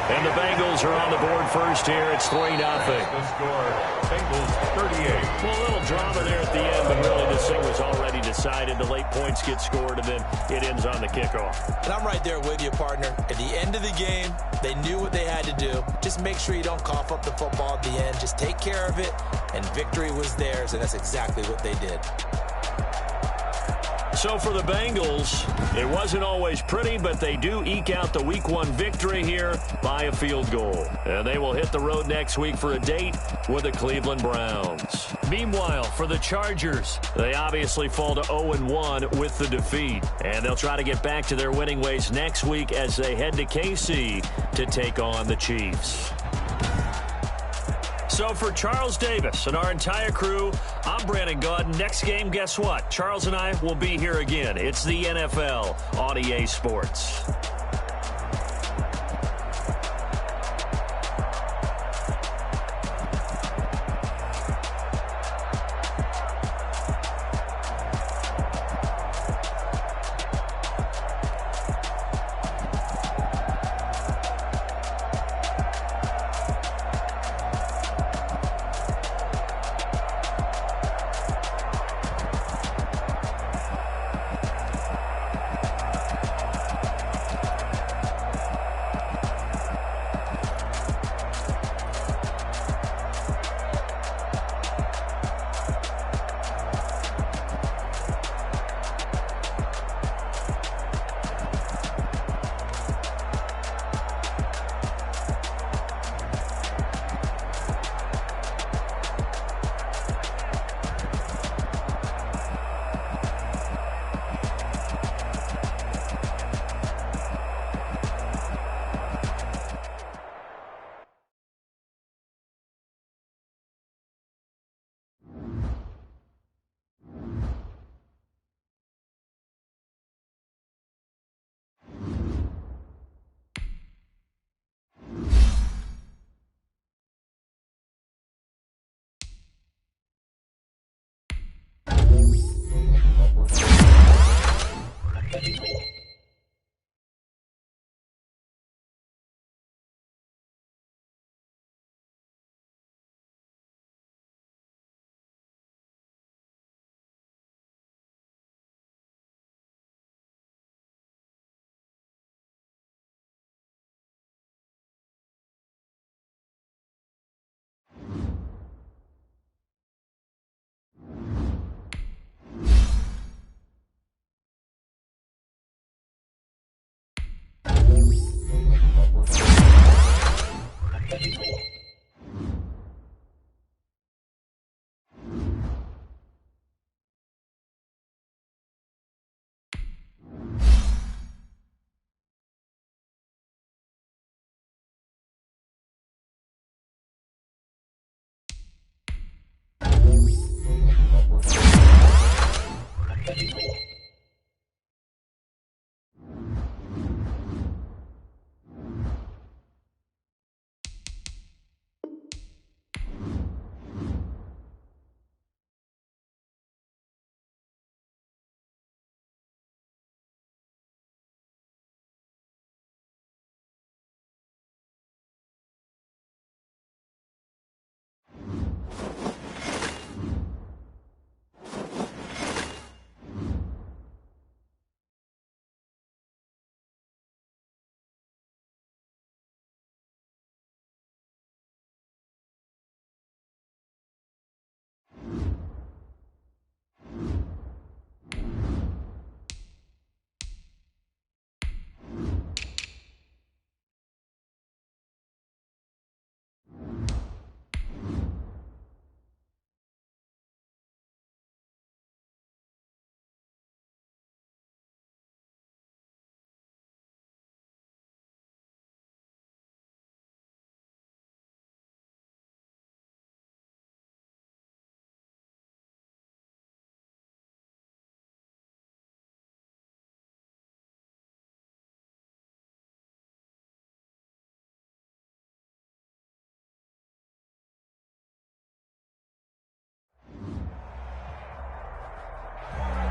And the Bengals are on the board first here. It's 3-0. The score, Bengals 38. Well, a little drama there at the end, but really this thing was already decided. The late points get scored, and then it ends on the kickoff. And I'm right there with you, partner. At the end of the game, they knew what they had to do. Just make sure you don't cough up the football at the end. Just take care of it, and victory was theirs, and that's exactly what they did. So for the Bengals, it wasn't always pretty, but they do eke out the Week 1 victory here by a field goal. And they will hit the road next week for a date with the Cleveland Browns. Meanwhile, for the Chargers, they obviously fall to 0-1 with the defeat. And they'll try to get back to their winning ways next week as they head to KC to take on the Chiefs. So for Charles Davis and our entire crew, I'm Brandon Gaudin. Next game, guess what? Charles and I will be here again. It's the NFL on EA Sports.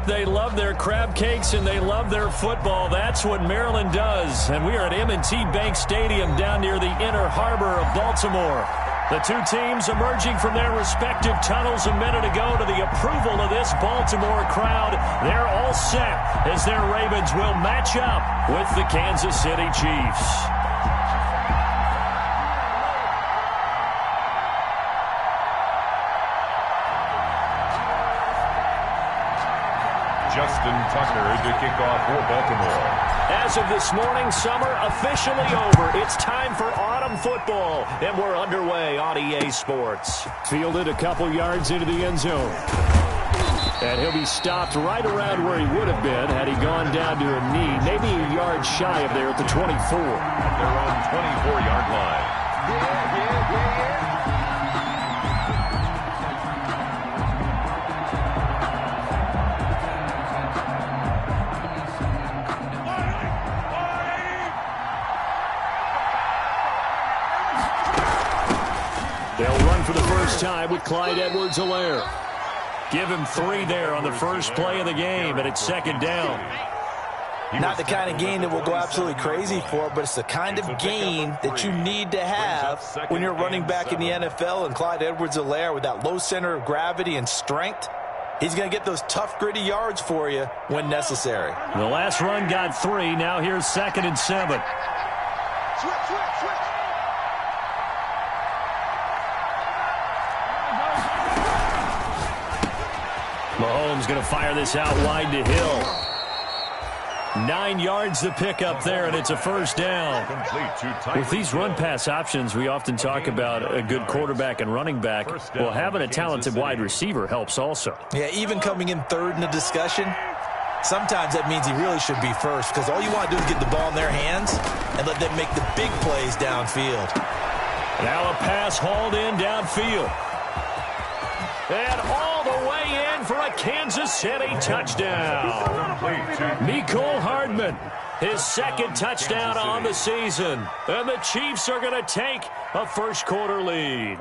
They love their crab cakes and they love their football. That's what Maryland does. And we are at M&T Bank Stadium down near the Inner Harbor of Baltimore. The two teams emerging from their respective tunnels a minute ago to the approval of this Baltimore crowd. They're all set as their Ravens will match up with the Kansas City Chiefs. Justin Tucker to kick off for Baltimore. As of this morning, summer officially over. It's time for autumn football, and we're underway on EA Sports. Fielded a couple yards into the end zone. And he'll be stopped right around where he would have been had he gone down to a knee, maybe a yard shy of there at the 24. At their own 24-yard line. They'll run for the first time with Clyde Edwards-Helaire. Give him 3 there on the first play of the game, and it's second down. Not the kind of game that we'll go absolutely crazy for, but it's the kind of game that you need to have when you're running back in the NFL. And Clyde Edwards-Helaire, with that low center of gravity and strength, he's going to get those tough, gritty yards for you when necessary. The last run got 3. Now here's 2nd and 7. Mahomes going to fire this out wide to Hill. 9 yards to pick up there, and it's a first down. With these run-pass options, we often talk about a good quarterback and running back. Well, having a talented wide receiver helps also. Yeah, even coming in third in the discussion, sometimes that means he really should be first, because all you want to do is get the ball in their hands and let them make the big plays downfield. Now a pass hauled in downfield. And all the way in for a Kansas City touchdown. Mecole Hardman, his 2nd touchdown on the season. And the Chiefs are going to take a first-quarter lead.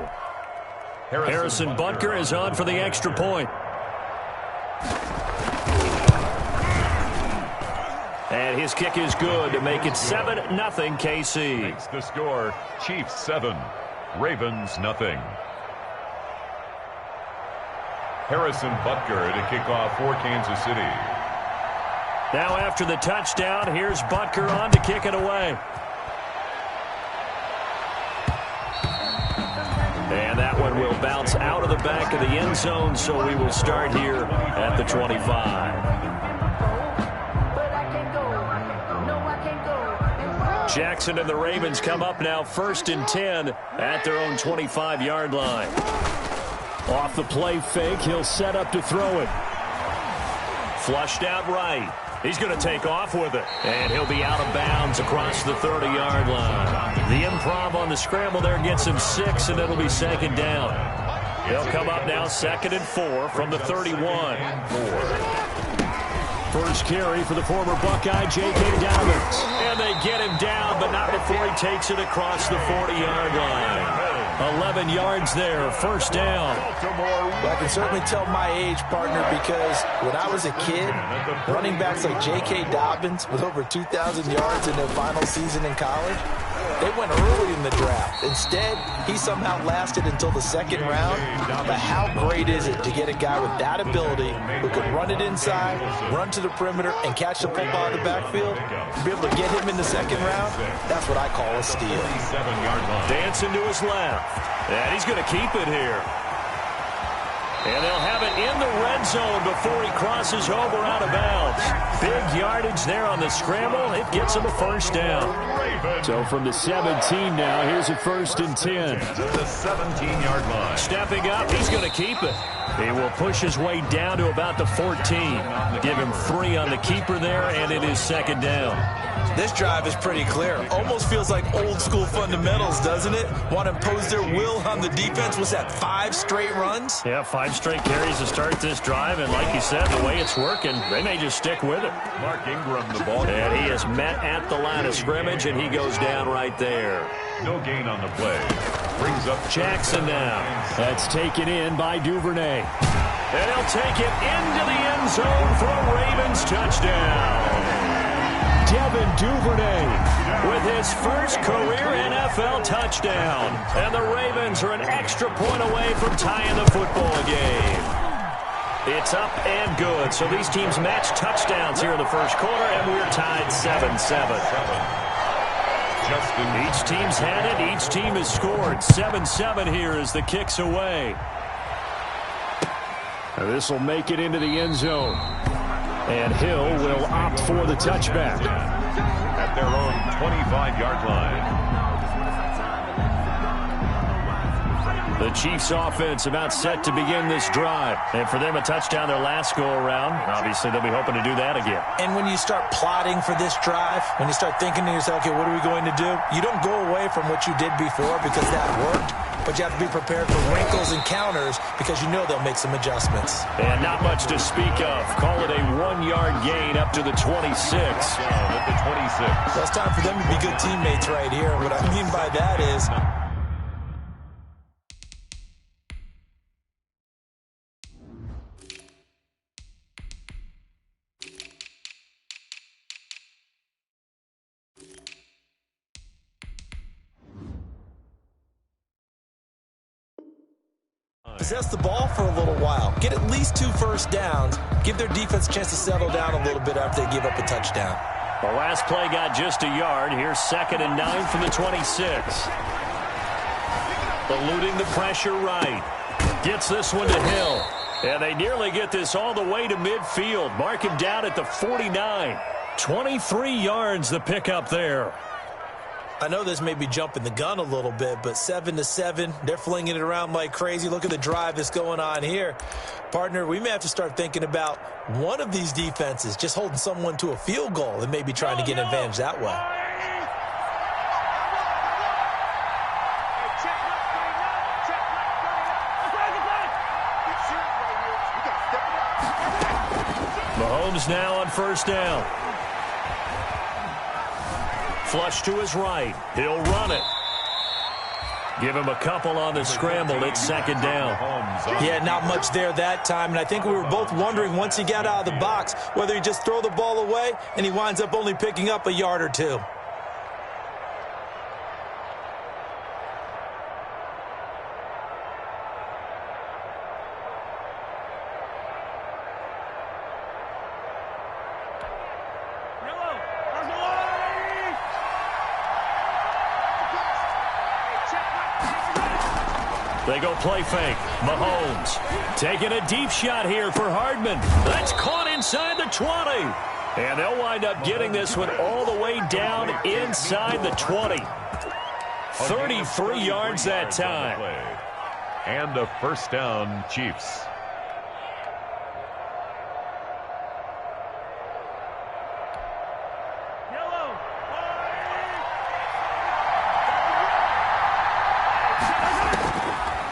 Harrison Butker is on for the extra point. And his kick is good to make it 7-0 KC. Makes the score, Chiefs 7, Ravens nothing. Harrison Butker to kick off for Kansas City. Now after the touchdown, here's Butker on to kick it away. And that one will bounce out of the back of the end zone, so we will start here at the 25. Jackson and the Ravens come up now 1st and 10 at their own 25-yard line. Off the play fake, he'll set up to throw it. Flushed out right. He's going to take off with it. And he'll be out of bounds across the 30-yard line. The improv on the scramble there gets him 6, and it'll be 2nd down. They'll come up now 2nd and 4 from the 31. First carry for the former Buckeye, J.K. Dobbins. And they get him down, but not before he takes it across the 40-yard line. 11 yards there, 1st down. Well, I can certainly tell my age, partner, because when I was a kid, running backs like J.K. Dobbins with over 2,000 yards in their final season in college, they went early in the draft. Instead, he somehow lasted until the 2nd round. But how great is it to get a guy with that ability who can run it inside, run to the perimeter, and catch the football in the backfield? To be able to get him in the 2nd round, that's what I call a steal. Dancing to his left. And he's going to keep it here. And they'll have it in the red zone before he crosses over out of bounds. Big yardage there on the scramble. It gets him a 1st down. So from the 17 now, here's a 1st and 10. To the 17-yard line. Stepping up, he's going to keep it. He will push his way down to about the 14. Give him 3 on the keeper there, and it is 2nd down. This drive is pretty clear. Almost feels like old school fundamentals, doesn't it? Want to impose their will on the defense. Was that 5 straight runs? Yeah, 5 straight carries to start this drive, and like you said, the way it's working, they may just stick with it. Mark Ingram, the ball. And he is met at the line of scrimmage, and he goes down right there. No gain on the play. Brings up Jackson now. That's taken in by Duvernay. And he'll take it into the end zone for a Ravens touchdown. Devin Duvernay with his first career NFL touchdown. And the Ravens are an extra point away from tying the football game. It's up and good. So these teams match touchdowns here in the first quarter, and we're tied 7-7. Each team's had it. Each team has scored. 7-7 here as the kick's away. This will make it into the end zone. And Hill will opt for the touchback. At their own 25-yard line. The Chiefs offense about set to begin this drive. And for them, a touchdown their last go-around. Obviously, they'll be hoping to do that again. And when you start plotting for this drive, when you start thinking to yourself, okay, what are we going to do? You don't go away from what you did before because that worked. But you have to be prepared for wrinkles and counters because you know they'll make some adjustments. And not much to speak of. Call it a 1-yard gain up to the 26. At the 26. Well, it's time for them to be good teammates right here. What I mean by that is... possess the ball for a little while. Get at least 2 first downs. Give their defense a chance to settle down a little bit after they give up a touchdown. The last play got just a yard. Here's 2nd and 9 from the 26. Eluding the pressure right. Gets this one to Hill. And they nearly get this all the way to midfield. Mark him down at the 49. 23 yards the pickup there. I know this may be jumping the gun a little bit, but 7-7, they're flinging it around like crazy. Look at the drive that's going on here. Partner, we may have to start thinking about one of these defenses just holding someone to a field goal and maybe trying to get an advantage that way. Mahomes now on 1st down. Flush to his right. He'll run it. Give him a couple on the scramble. It's second down. Yeah, not much there that time, and I think we were both wondering once he got out of the box whether he just throw the ball away and he winds up only picking up a yard or two. They go play fake. Mahomes taking a deep shot here for Hardman. That's caught inside the 20. And they'll wind up getting this one all the way down inside the 20. 33 yards that time. And a first down, Chiefs.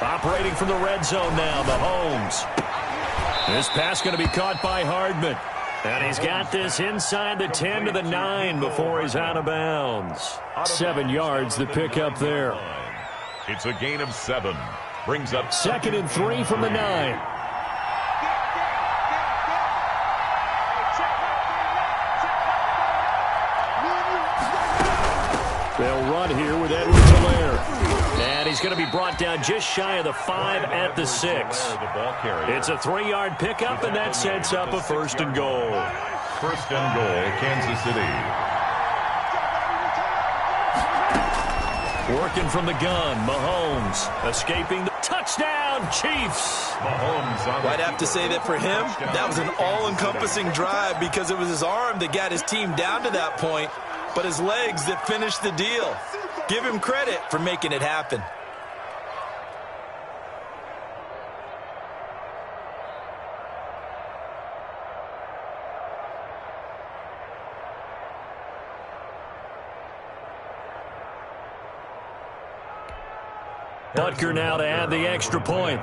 Operating from the red zone now, Mahomes. This pass going to be caught by Hardman. And he's got this inside the 10 to the 9 before he's out of bounds. 7 yards the pickup there. It's a gain of 7. Brings up 2nd and 3 from the 9. They'll run here with Edwards-Helaire. And he's going to be brought down just shy of the 5 at the 6. It's a 3-yard pickup, and that sets up a first and goal. First and goal, Kansas City. Working from the gun, Mahomes escaping the touchdown, Chiefs. Mahomes I'd have to say that for him, that was an all-encompassing drive because it was his arm that got his team down to that point, but his legs that finished the deal. Give him credit for making it happen. Butker now to add the extra point.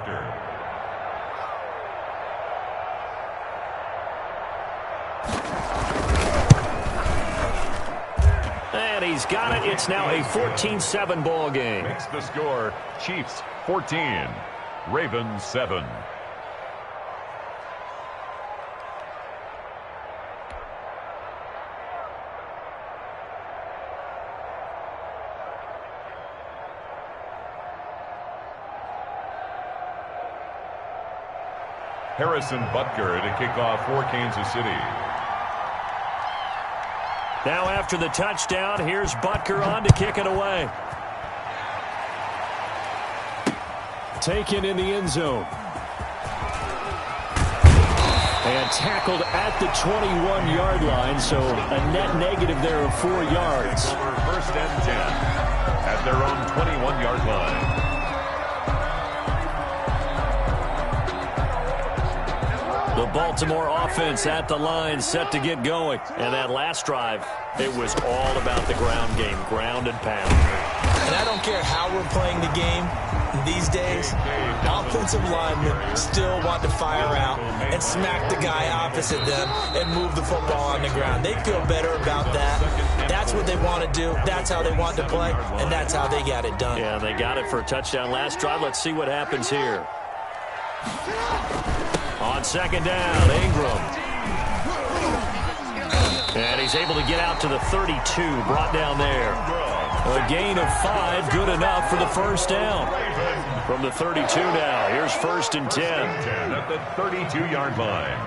And he's got it. It's now a 14-7 ball game. Makes the score Chiefs 14, Ravens 7. Harrison Butker to kick off for Kansas City. Now after the touchdown, here's Butker on to kick it away. Taken in the end zone. And tackled at the 21-yard line, so a net negative there of 4 yards. First and 10 at their own 21-yard line. The Baltimore offense at the line, set to get going. And that last drive, it was all about the ground game, ground and pound. And I don't care how we're playing the game these days, offensive linemen still want to fire out and smack the guy opposite them and move the football on the ground. They feel better about that. That's what they want to do. That's how they want to play, and that's how they got it done. Yeah, they got it for a touchdown last drive. Let's see what happens here. On second down, Ingram. And he's able to get out to the 32, brought down there. A gain of 5, good enough for the first down. From the 32 now, here's first and 10. At the 32-yard line.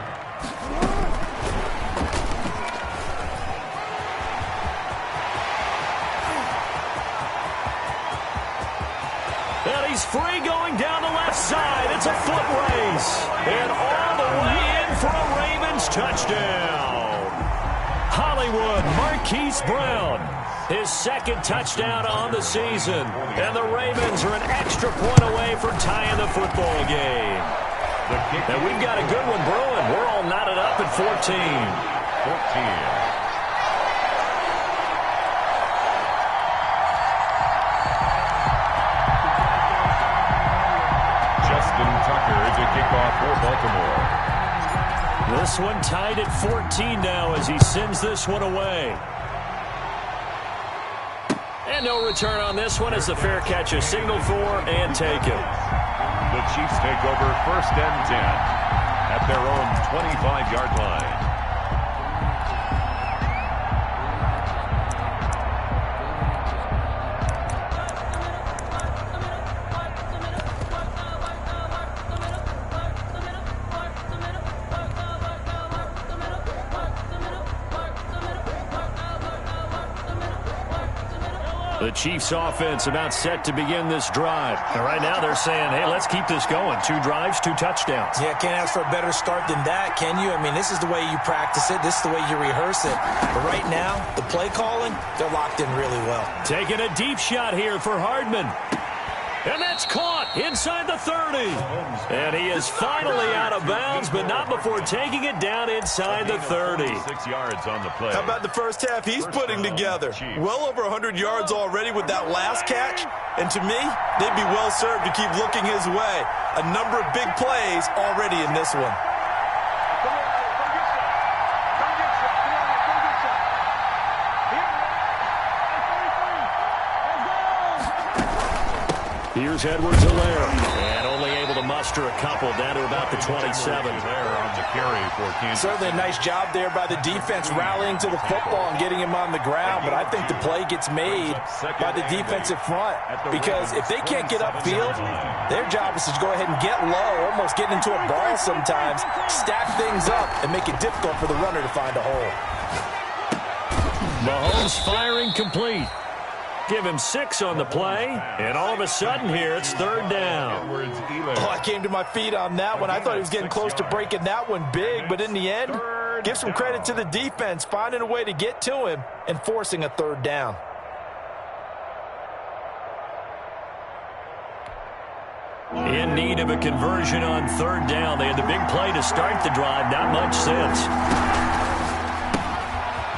And he's free going down the left side. It's a foot race. And all the way in for a Ravens touchdown. Hollywood Marquise Brown. His second touchdown on the season. And the Ravens are an extra point away from tying the football game. And we've got a good one brewing. We're all knotted up at 14. To kick off for Baltimore. This one tied at 14 now as he sends this one away. And no return on this one as the fair catch is signaled for and taken. The Chiefs take over 1st and 10 at their own 25-yard line. The Chiefs offense about set to begin this drive. And right now they're saying, hey, let's keep this going. 2 drives, 2 touchdowns. Yeah, can't ask for a better start than that, can you? I mean, this is the way you practice it. This is the way you rehearse it. But right now, the play calling, they're locked in really well. Taking a deep shot here for Hardman. And that's caught inside the 30. And he is finally out of bounds, but not before taking it down inside the 30. 6 yards on the play. How about the first half he's putting together? Well over 100 yards already with that last catch. And to me, they'd be well served to keep looking his way. A number of big plays already in this one. Here's Edwards-Helaire. And only able to muster a couple down to about the 27. Certainly a nice job there by the defense rallying to the football and getting him on the ground. But I think the play gets made by the defensive front. Because if they can't get upfield, their job is to go ahead and get low, almost get into a ball sometimes, stack things up, and make it difficult for the runner to find a hole. Mahomes firing complete. Give him 6 on the play, and all of a sudden here, it's 3rd down. Oh, I came to my feet on that one. I thought he was getting close to breaking that one big, but in the end, give some credit to the defense, finding a way to get to him and forcing a 3rd down. In need of a conversion on 3rd down. They had the big play to start the drive, not much since.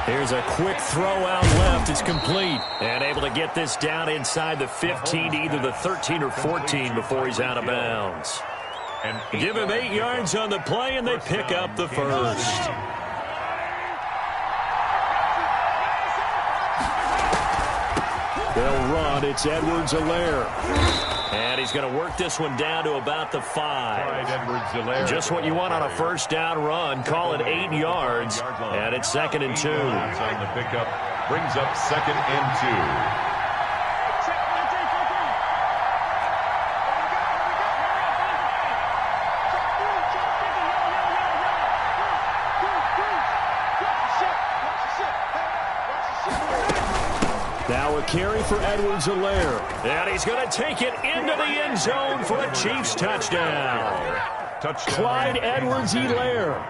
Here's a quick throw out left. It's complete. And able to get this down inside the 15 to either the 13 or 14 before he's out of bounds. Give him 8 yards on the play, and they pick up the first. They'll run. It's Edwards-Helaire. And he's going to work this one down to about the 5. Just what you want on a 1st down run. Call it 8 yards. And it's 2nd and 2. On the pickup brings up 2nd and 2. Now a carry for Edwards-Helaire. And he's going to take it into the end zone for a Chiefs touchdown. Clyde Edwards-Helaire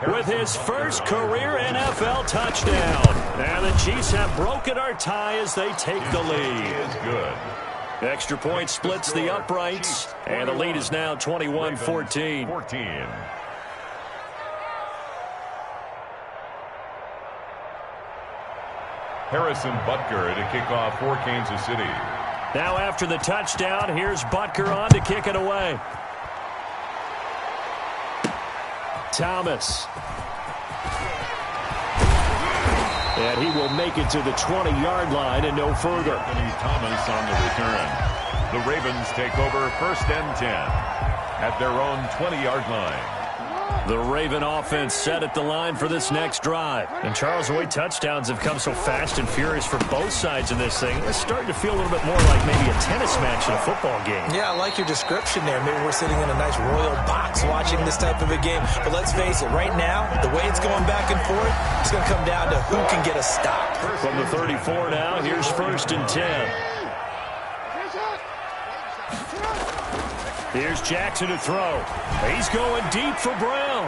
with his first career NFL touchdown. And the Chiefs have broken our tie as they take the lead. Extra point splits the uprights. And the lead is now 21-14. Harrison Butker to kick off for Kansas City. Now after the touchdown, here's Butker on to kick it away. Thomas. And he will make it to the 20-yard line and no further. Thomas on the return. The Ravens take over 1st and 10 at their own 20-yard line. The Raven offense set at the line for this next drive. And Charles, the way touchdowns have come so fast and furious for both sides in this thing, it's starting to feel a little bit more like maybe a tennis match in a football game. Yeah, I like your description there. Maybe we're sitting in a nice royal box watching this type of a game. But let's face it, right now, the way it's going back and forth, it's going to come down to who can get a stop. From the 34 now, here's 1st and 10. Here's Jackson to throw. He's going deep for Brown.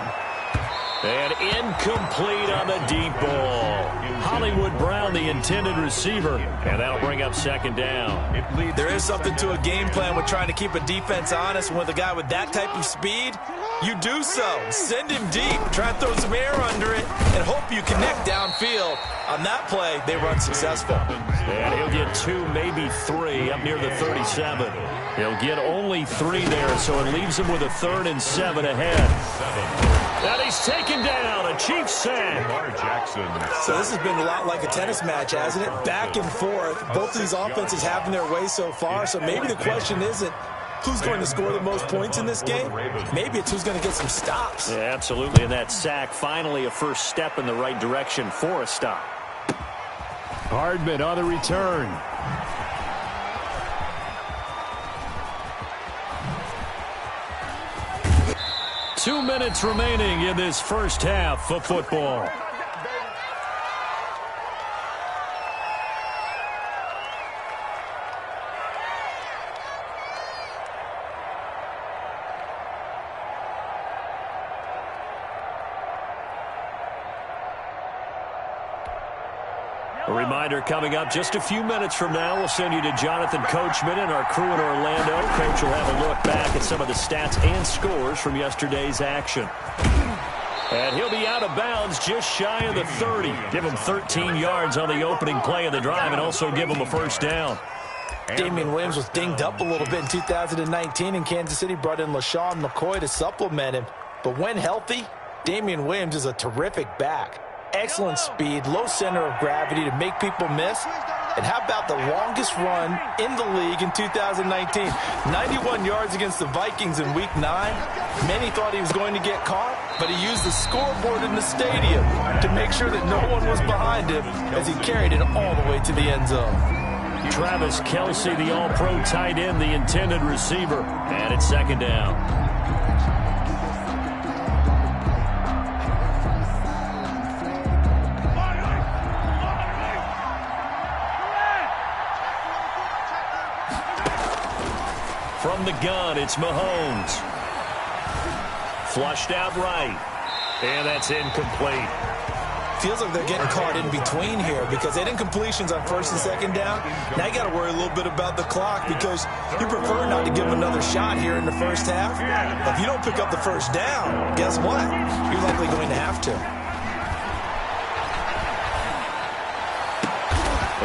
And incomplete on the deep ball. Hollywood Brown, the intended receiver. And that'll bring up 2nd down. There is something to a game plan with trying to keep a defense honest. And with a guy with that type of speed, you do so. Send him deep. Try and throw some air under it and hope you connect downfield. On that play, they run successful. And he'll get 2, maybe 3 up near the 37. He'll get only 3 there, so it leaves him with a 3rd and 7 ahead. And he's taken down. A Chiefs sack. So this has been a lot like a tennis match, hasn't it? Back and forth. Both of these offenses having their way so far. So maybe the question isn't who's going to score the most points in this game. Maybe it's who's going to get some stops. Yeah, absolutely. And that sack, finally a first step in the right direction for a stop. Hardman on the return. Two minutes remaining in this first half of football. A reminder coming up just a few minutes from now. We'll send you to Jonathan Coachman and our crew in Orlando. Coach will have a look back at some of the stats and scores from yesterday's action. And he'll be out of bounds just shy of the 30. Give him 13 yards on the opening play of the drive and also give him a first down. Damian Williams was dinged up a little bit in 2019, and Kansas City brought in LaShawn McCoy to supplement him. But when healthy, Damian Williams is a terrific back. Excellent speed, low center of gravity to make people miss. And how about the longest run in the league in 2019? 91 yards against the Vikings in Week 9. Many thought he was going to get caught, but he used the scoreboard in the stadium to make sure that no one was behind him as he carried it all the way to the end zone. Travis Kelce, the all-pro tight end, the intended receiver. And it's second down. From the gun, it's Mahomes. Flushed out right. And that's incomplete. Feels like they're getting caught in between here because they didn't incompletions on first and second down. Now you got to worry a little bit about the clock because you prefer not to give them another shot here in the first half. If you don't pick up the first down, guess what? You're likely going to have to.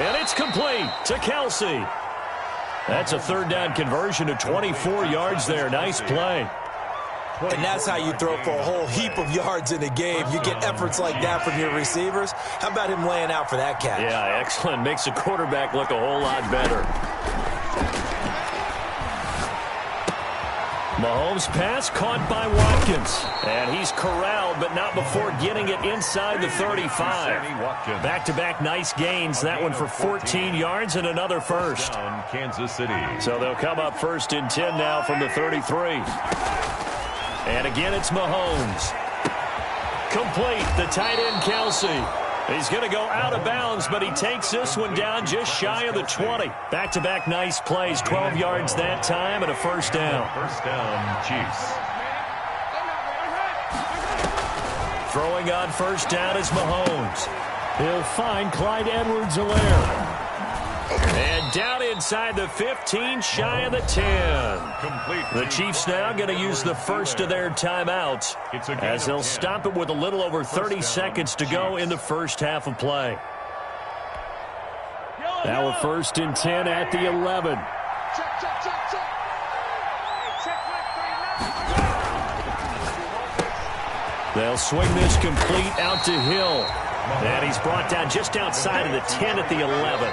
And it's complete to Kelce. That's a third down conversion to 24 yards there. Nice play. And that's how you throw for a whole heap of yards in a game. You get efforts like that from your receivers. How about him laying out for that catch? Yeah, excellent. Makes the quarterback look a whole lot better. Mahomes' pass caught by Watkins. And he's corralled, but not before getting it inside the 35. Back-to-back nice gains. That one for 14 yards and another first. Kansas City. So they'll come up first and 10 now from the 33. And again, it's Mahomes. Complete, the tight end, Kelce. He's going to go out of bounds, but he takes this one down just shy of the 20. Back-to-back nice plays, 12 yards that time and a first down. First down, Chiefs. Throwing on first down is Mahomes. He'll find Clyde Edwards-Helaire. And down inside the 15, shy of the 10. The Chiefs now going to use the first of their timeouts as they'll stop it with a little over 30 seconds to go in the first half of play. Now a first and 10 at the 11. They'll swing this complete out to Hill. And he's brought down just outside of the 10 at the 11.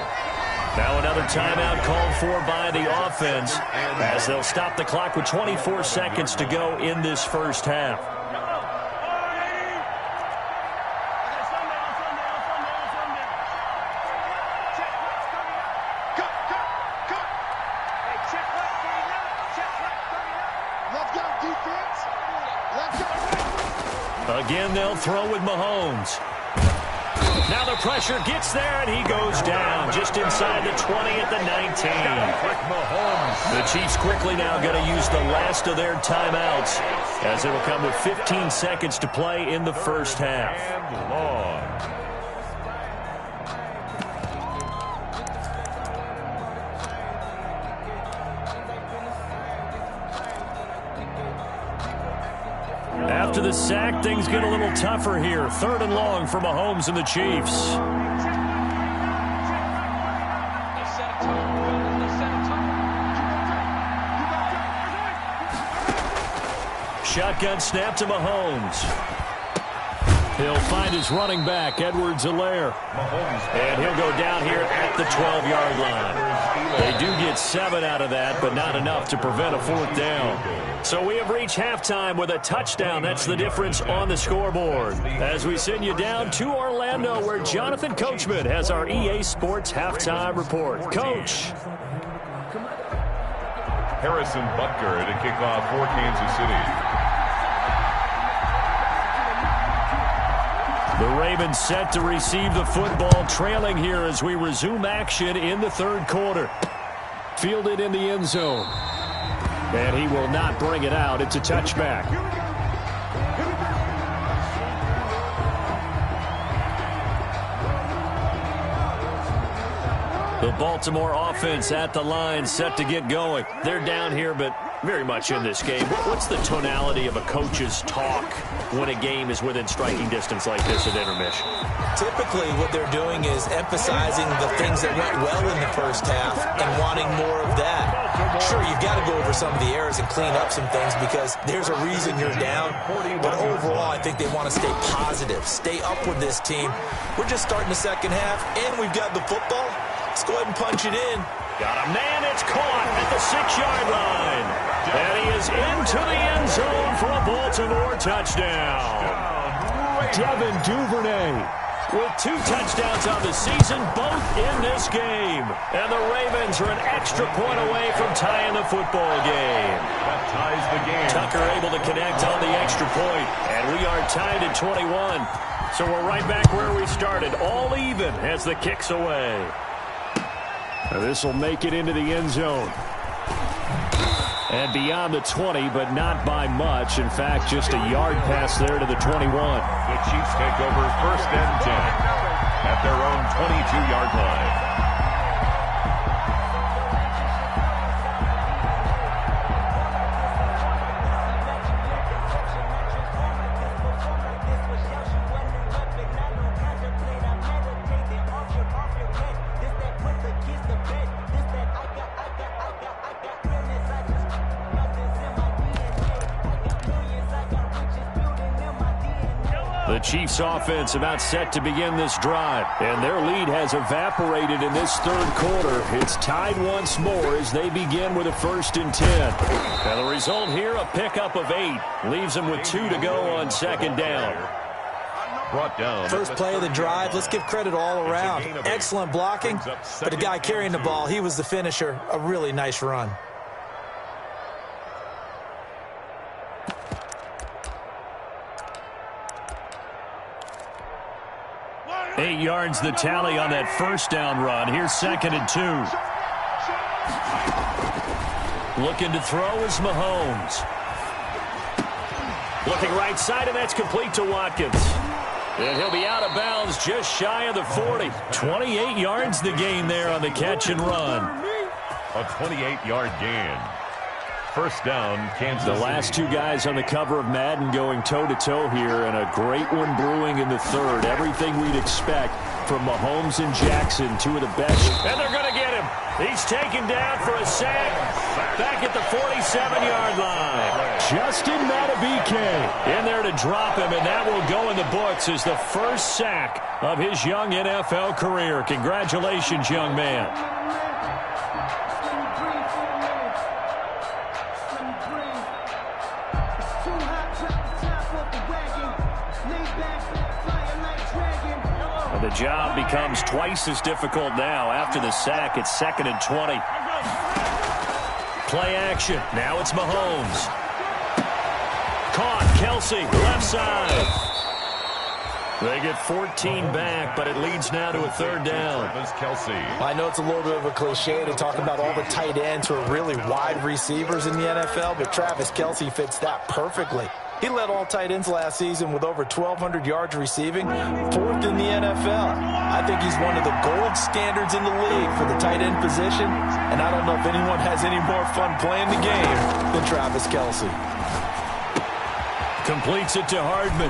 Now another timeout called for by the offense as they'll stop the clock with 24 seconds to go in this first half. Again, they'll throw with Mahomes. Now the pressure gets there, and he goes down just inside the 20 at the 19. The Chiefs quickly now going to use the last of their timeouts as it will come with 15 seconds to play in the first half. After the sack, things get a little tougher here. Third and long for Mahomes and the Chiefs. shotgun snap to Mahomes. He'll find his running back, Edwards-Helaire. And he'll go down here at the 12-yard line. They do get 7 out of that, but not enough to prevent a 4th down. So we have reached halftime with a touchdown. That's the difference on the scoreboard. As we send you down to Orlando, where Jonathan Coachman has our EA Sports halftime report. Coach. Harrison Butker to kick off for Kansas City. The Ravens set to receive the football, trailing here as we resume action in the 3rd quarter. Fielded in the end zone. And he will not bring it out. It's a touchback. The Baltimore offense at the line, set to get going. They're down here, but very much in this game. What's the tonality of a coach's talk when a game is within striking distance like this at intermission? Typically, what they're doing is emphasizing the things that went well in the first half and wanting more of that. Sure, you've got to go over some of the errors and clean up some things because there's a reason you're down. But overall, I think they want to stay positive, stay up with this team. We're just starting the second half, and we've got the football. Let's go ahead and punch it in. Got a man, it's caught at the 6-yard line. And he is into the end zone for a Baltimore touchdown. Devin Duvernay with 2 touchdowns on the season, both in this game. And the Ravens are an extra point away from tying the football game. That ties the game. Tucker able to connect on the extra point. And we are tied at 21. So we're right back where we started, all even as the kick's away. This will make it into the end zone. And beyond the 20, but not by much. In fact, just a yard pass there to the 21. The Chiefs take over 1st and 10 at their own 22-yard line. The Chiefs offense about set to begin this drive, and their lead has evaporated in this 3rd quarter. It's tied once more as they begin with a 1st and 10. And the result here, a pickup of 8. Leaves them with 2 to go on 2nd down. Brought down. First play of the drive, let's give credit all around. Excellent blocking, but the guy carrying the ball, he was the finisher. A really nice run. Eight yards the tally on that 1st down run. Here's 2nd and 2. Looking to throw is Mahomes. Looking right side, and that's complete to Watkins. And he'll be out of bounds just shy of the 40. 28 yards the gain there on the catch and run. A 28-yard gain. 1st down, Kansas City. The last 2 guys on the cover of Madden going toe-to-toe here, and a great one brewing in the 3rd. Everything we'd expect from Mahomes and Jackson, 2 of the best. And they're going to get him. He's taken down for a sack back at the 47-yard line. Justin Madubuike in there to drop him, and that will go in the books as the first sack of his young NFL career. Congratulations, young man. The job becomes twice as difficult now. After the sack, it's 2nd and 20. Play action. Now it's Mahomes. Caught. Kelsey, left side. They get 14 back, but it leads now to a 3rd down. Kelsey. I know it's a little bit of a cliche to talk about all the tight ends who are really wide receivers in the NFL, but Travis Kelsey fits that perfectly. He led all tight ends last season with over 1,200 yards receiving, 4th in the NFL. I think he's one of the gold standards in the league for the tight end position, and I don't know if anyone has any more fun playing the game than Travis Kelsey. Completes it to Hardman.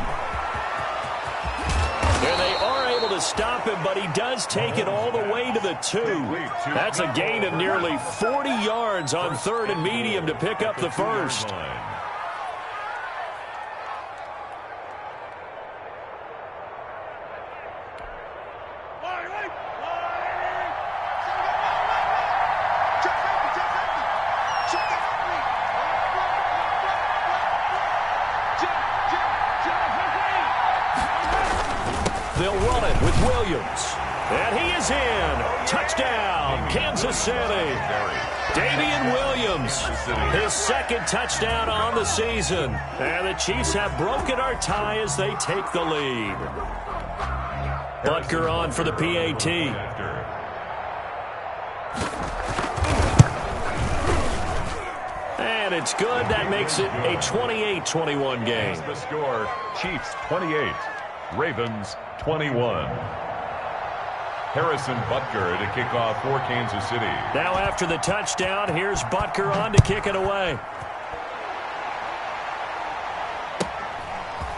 And they are able to stop him, but he does take it all the way to the 2. That's a gain of nearly 40 yards on 3rd and medium to pick up the 1st. They'll run it with Williams. And he is in. Touchdown, Kansas City. Damian Williams, his second touchdown on the season. And the Chiefs have broken our tie as they take the lead. Butker on for the PAT. And it's good. That makes it a 28-21 game. The score, Chiefs 28, Ravens 21. Harrison Butker to kick off for Kansas City. Now after the touchdown, here's Butker on to kick it away.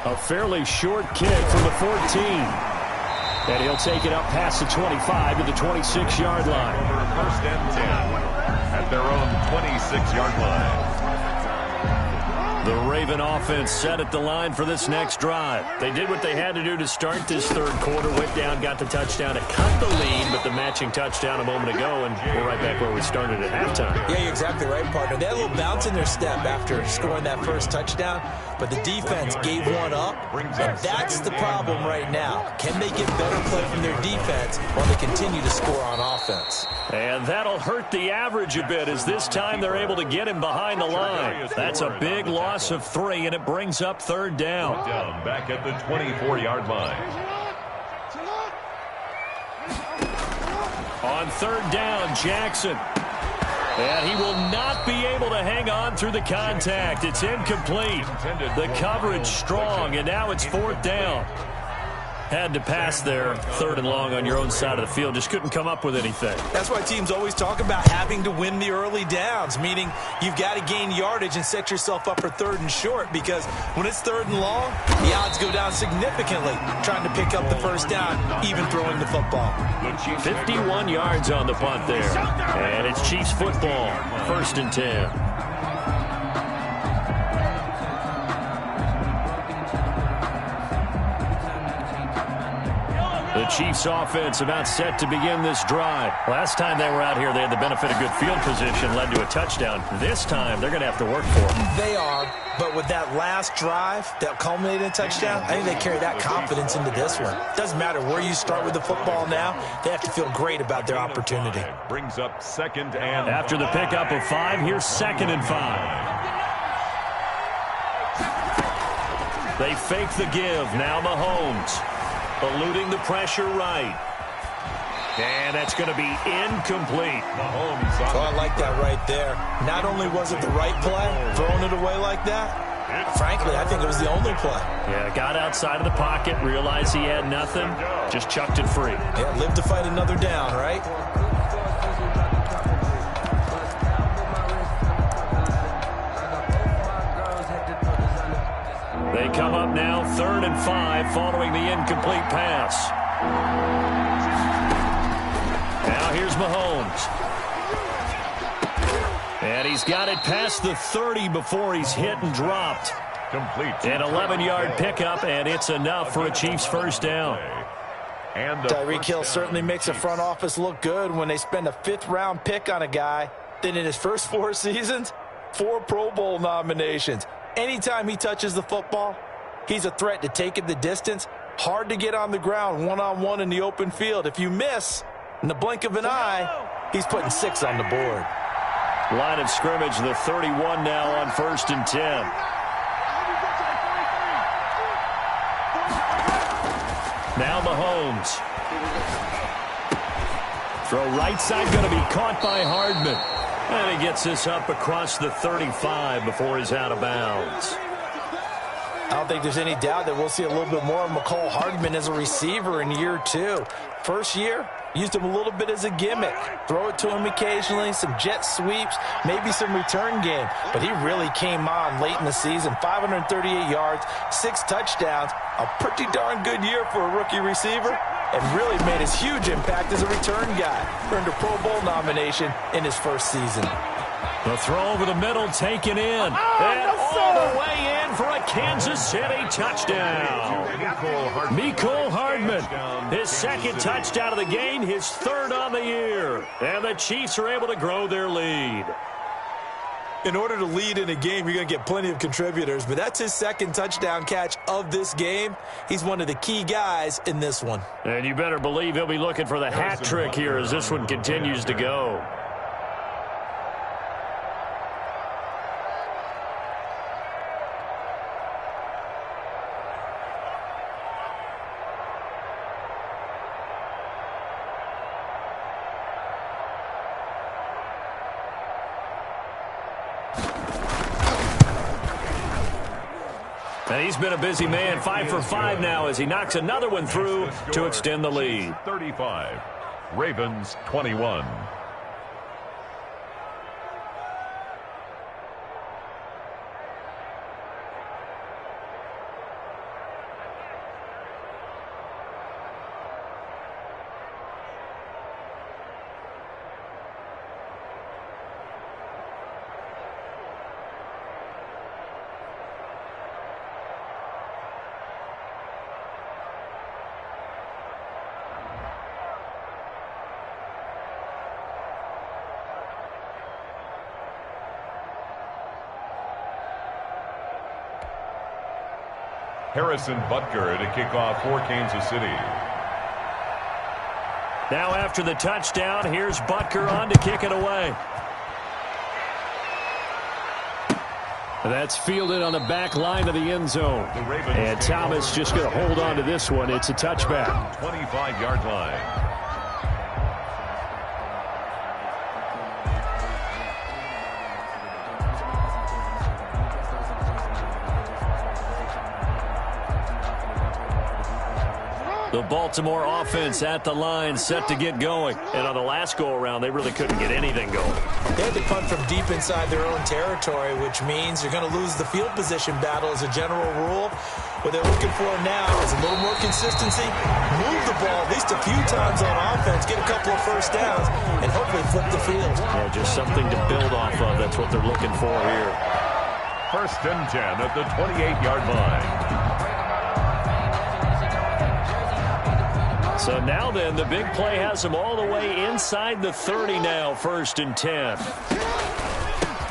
A fairly short kick from the 14. And he'll take it up past the 25 to the 26-yard line. Over 1st and 10 at their own 26-yard line. The Raven offense set at the line for this next drive. They did what they had to do to start this third quarter. Went down, got the touchdown to cut the lead, but the matching touchdown a moment ago, and we're right back where we started at halftime. Yeah, you're exactly right, partner. They had a little bounce in their step after scoring that first touchdown, but the defense gave one up, and that's the problem right now. Can they get better play from their defense while they continue to score on offense? And that'll hurt the average a bit as this time they're able to get him behind the line. That's a big loss of 3, and it brings up third down. Back at the 24-yard line. On third down, Jackson. And he will not be able to hang on through the contact. It's incomplete. The coverage strong, and now it's fourth down. Had to pass there, third and long on your own side of the field. Just couldn't come up with anything. That's why teams always talk about having to win the early downs, meaning you've got to gain yardage and set yourself up for third and short, because when it's third and long, the odds go down significantly trying to pick up the first down, even throwing the football. 51 yards on the punt there. And it's Chiefs football, 1st and 10. The Chiefs offense about set to begin this drive. Last time they were out here, they had the benefit of good field position, led to a touchdown. This time, they're going to have to work for it. They are, but with that last drive that culminated in a touchdown, I think they carry that confidence into this one. Doesn't matter where you start with the football now, they have to feel great about their opportunity. Brings up 2nd and after the pickup of 5, here's 2nd and 5. They fake the give. Now Mahomes. Eluding the pressure right. And that's going to be incomplete. Oh, I like that right there. Not only was it the right play, throwing it away like that, frankly, I think it was the only play. Yeah, got outside of the pocket, realized he had nothing, just chucked it free. Yeah, live to fight another down, right? They come up now 3rd and 5 following the incomplete pass. Now here's Mahomes. And he's got it past the 30 before he's hit and dropped. Complete. An 11-yard pickup, and it's enough for a Chiefs first down. And Tyreek Hill certainly makes the front office look good when they spend a 5th-round pick on a guy. Then in his first 4 seasons, 4 Pro Bowl nominations. Anytime he touches the football, he's a threat to take it the distance. Hard to get on the ground one-on-one in the open field. If you miss, in the blink of an eye, he's putting 6 on the board. Line of scrimmage, the 31 now on 1st and 10. Now Mahomes. Throw right side, going to be caught by Hardman. And he gets this up across the 35 before he's out of bounds. I don't think there's any doubt that we'll see a little bit more of McCole Hardman as a receiver in year 2. First year, used him a little bit as a gimmick. Throw it to him occasionally, some jet sweeps, maybe some return game. But he really came on late in the season. 538 yards, 6 touchdowns. A pretty darn good year for a rookie receiver. And really made his huge impact as a return guy. Earned a Pro Bowl nomination in his first season. The throw over the middle taken in. And all the way in for a Kansas City touchdown. Mecole Hardman, his 2nd touchdown of the game, his 3rd on the year. And the Chiefs are able to grow their lead. In order to lead in a game, you're going to get plenty of contributors, but that's his second touchdown catch of this game. He's one of the key guys in this one. And you better believe he'll be looking for the hat trick here as this one continues to go. And he's been a busy man, 5 for 5 now as he knocks another one through to extend the lead. 35, Ravens 21. Harrison Butker to kick off for Kansas City. Now after the touchdown, here's Butker on to kick it away. That's fielded on the back line of the end zone. And Thomas just going to hold on to this one. It's a touchback. 25-yard line. The Baltimore offense at the line, set to get going. And on the last go-around, they really couldn't get anything going. They had to punt from deep inside their own territory, which means you're going to lose the field position battle as a general rule. What they're looking for now is a little more consistency, move the ball at least a few times on offense, get a couple of first downs, and hopefully flip the field. Yeah, just something to build off of. That's what they're looking for here. 1st and 10 at the 28-yard line. So now then, the big play has them all the way inside the 30 now, 1st and 10.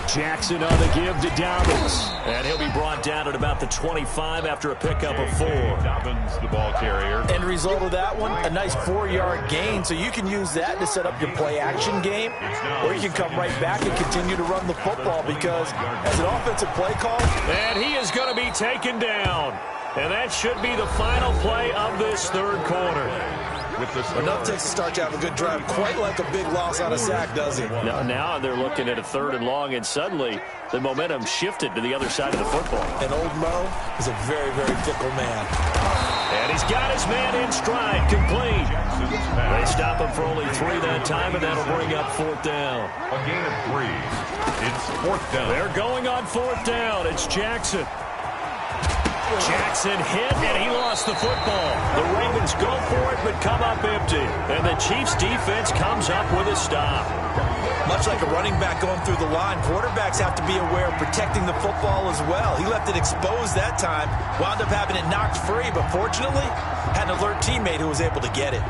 Jackson on the give to Dobbins. And he'll be brought down at about the 25 after a pickup of 4. Dobbins, the ball carrier. End result of that one, a nice 4-yard gain. So you can use that to set up your play-action game, or you can come right back and continue to run the football because as an offensive play call. And he is going to be taken down. And that should be the final play of this 3rd quarter. Enough takes to start to have a good drive, quite like a big loss on a sack, does it? Now they're looking at a 3rd and long, and suddenly the momentum shifted to the other side of the football. And old Mo is a very, very fickle man. And he's got his man in stride, complete. They stop him for only 3 that time, and that'll bring up 4th down. A gain of 3. It's 4th down. They're going on 4th down. It's Jackson. Jackson hit, and he lost the football. The Ravens go for it, but come up empty. And the Chiefs' defense comes up with a stop. Much like a running back going through the line, quarterbacks have to be aware of protecting the football as well. He left it exposed that time, wound up having it knocked free, but fortunately, had an alert teammate who was able to get it.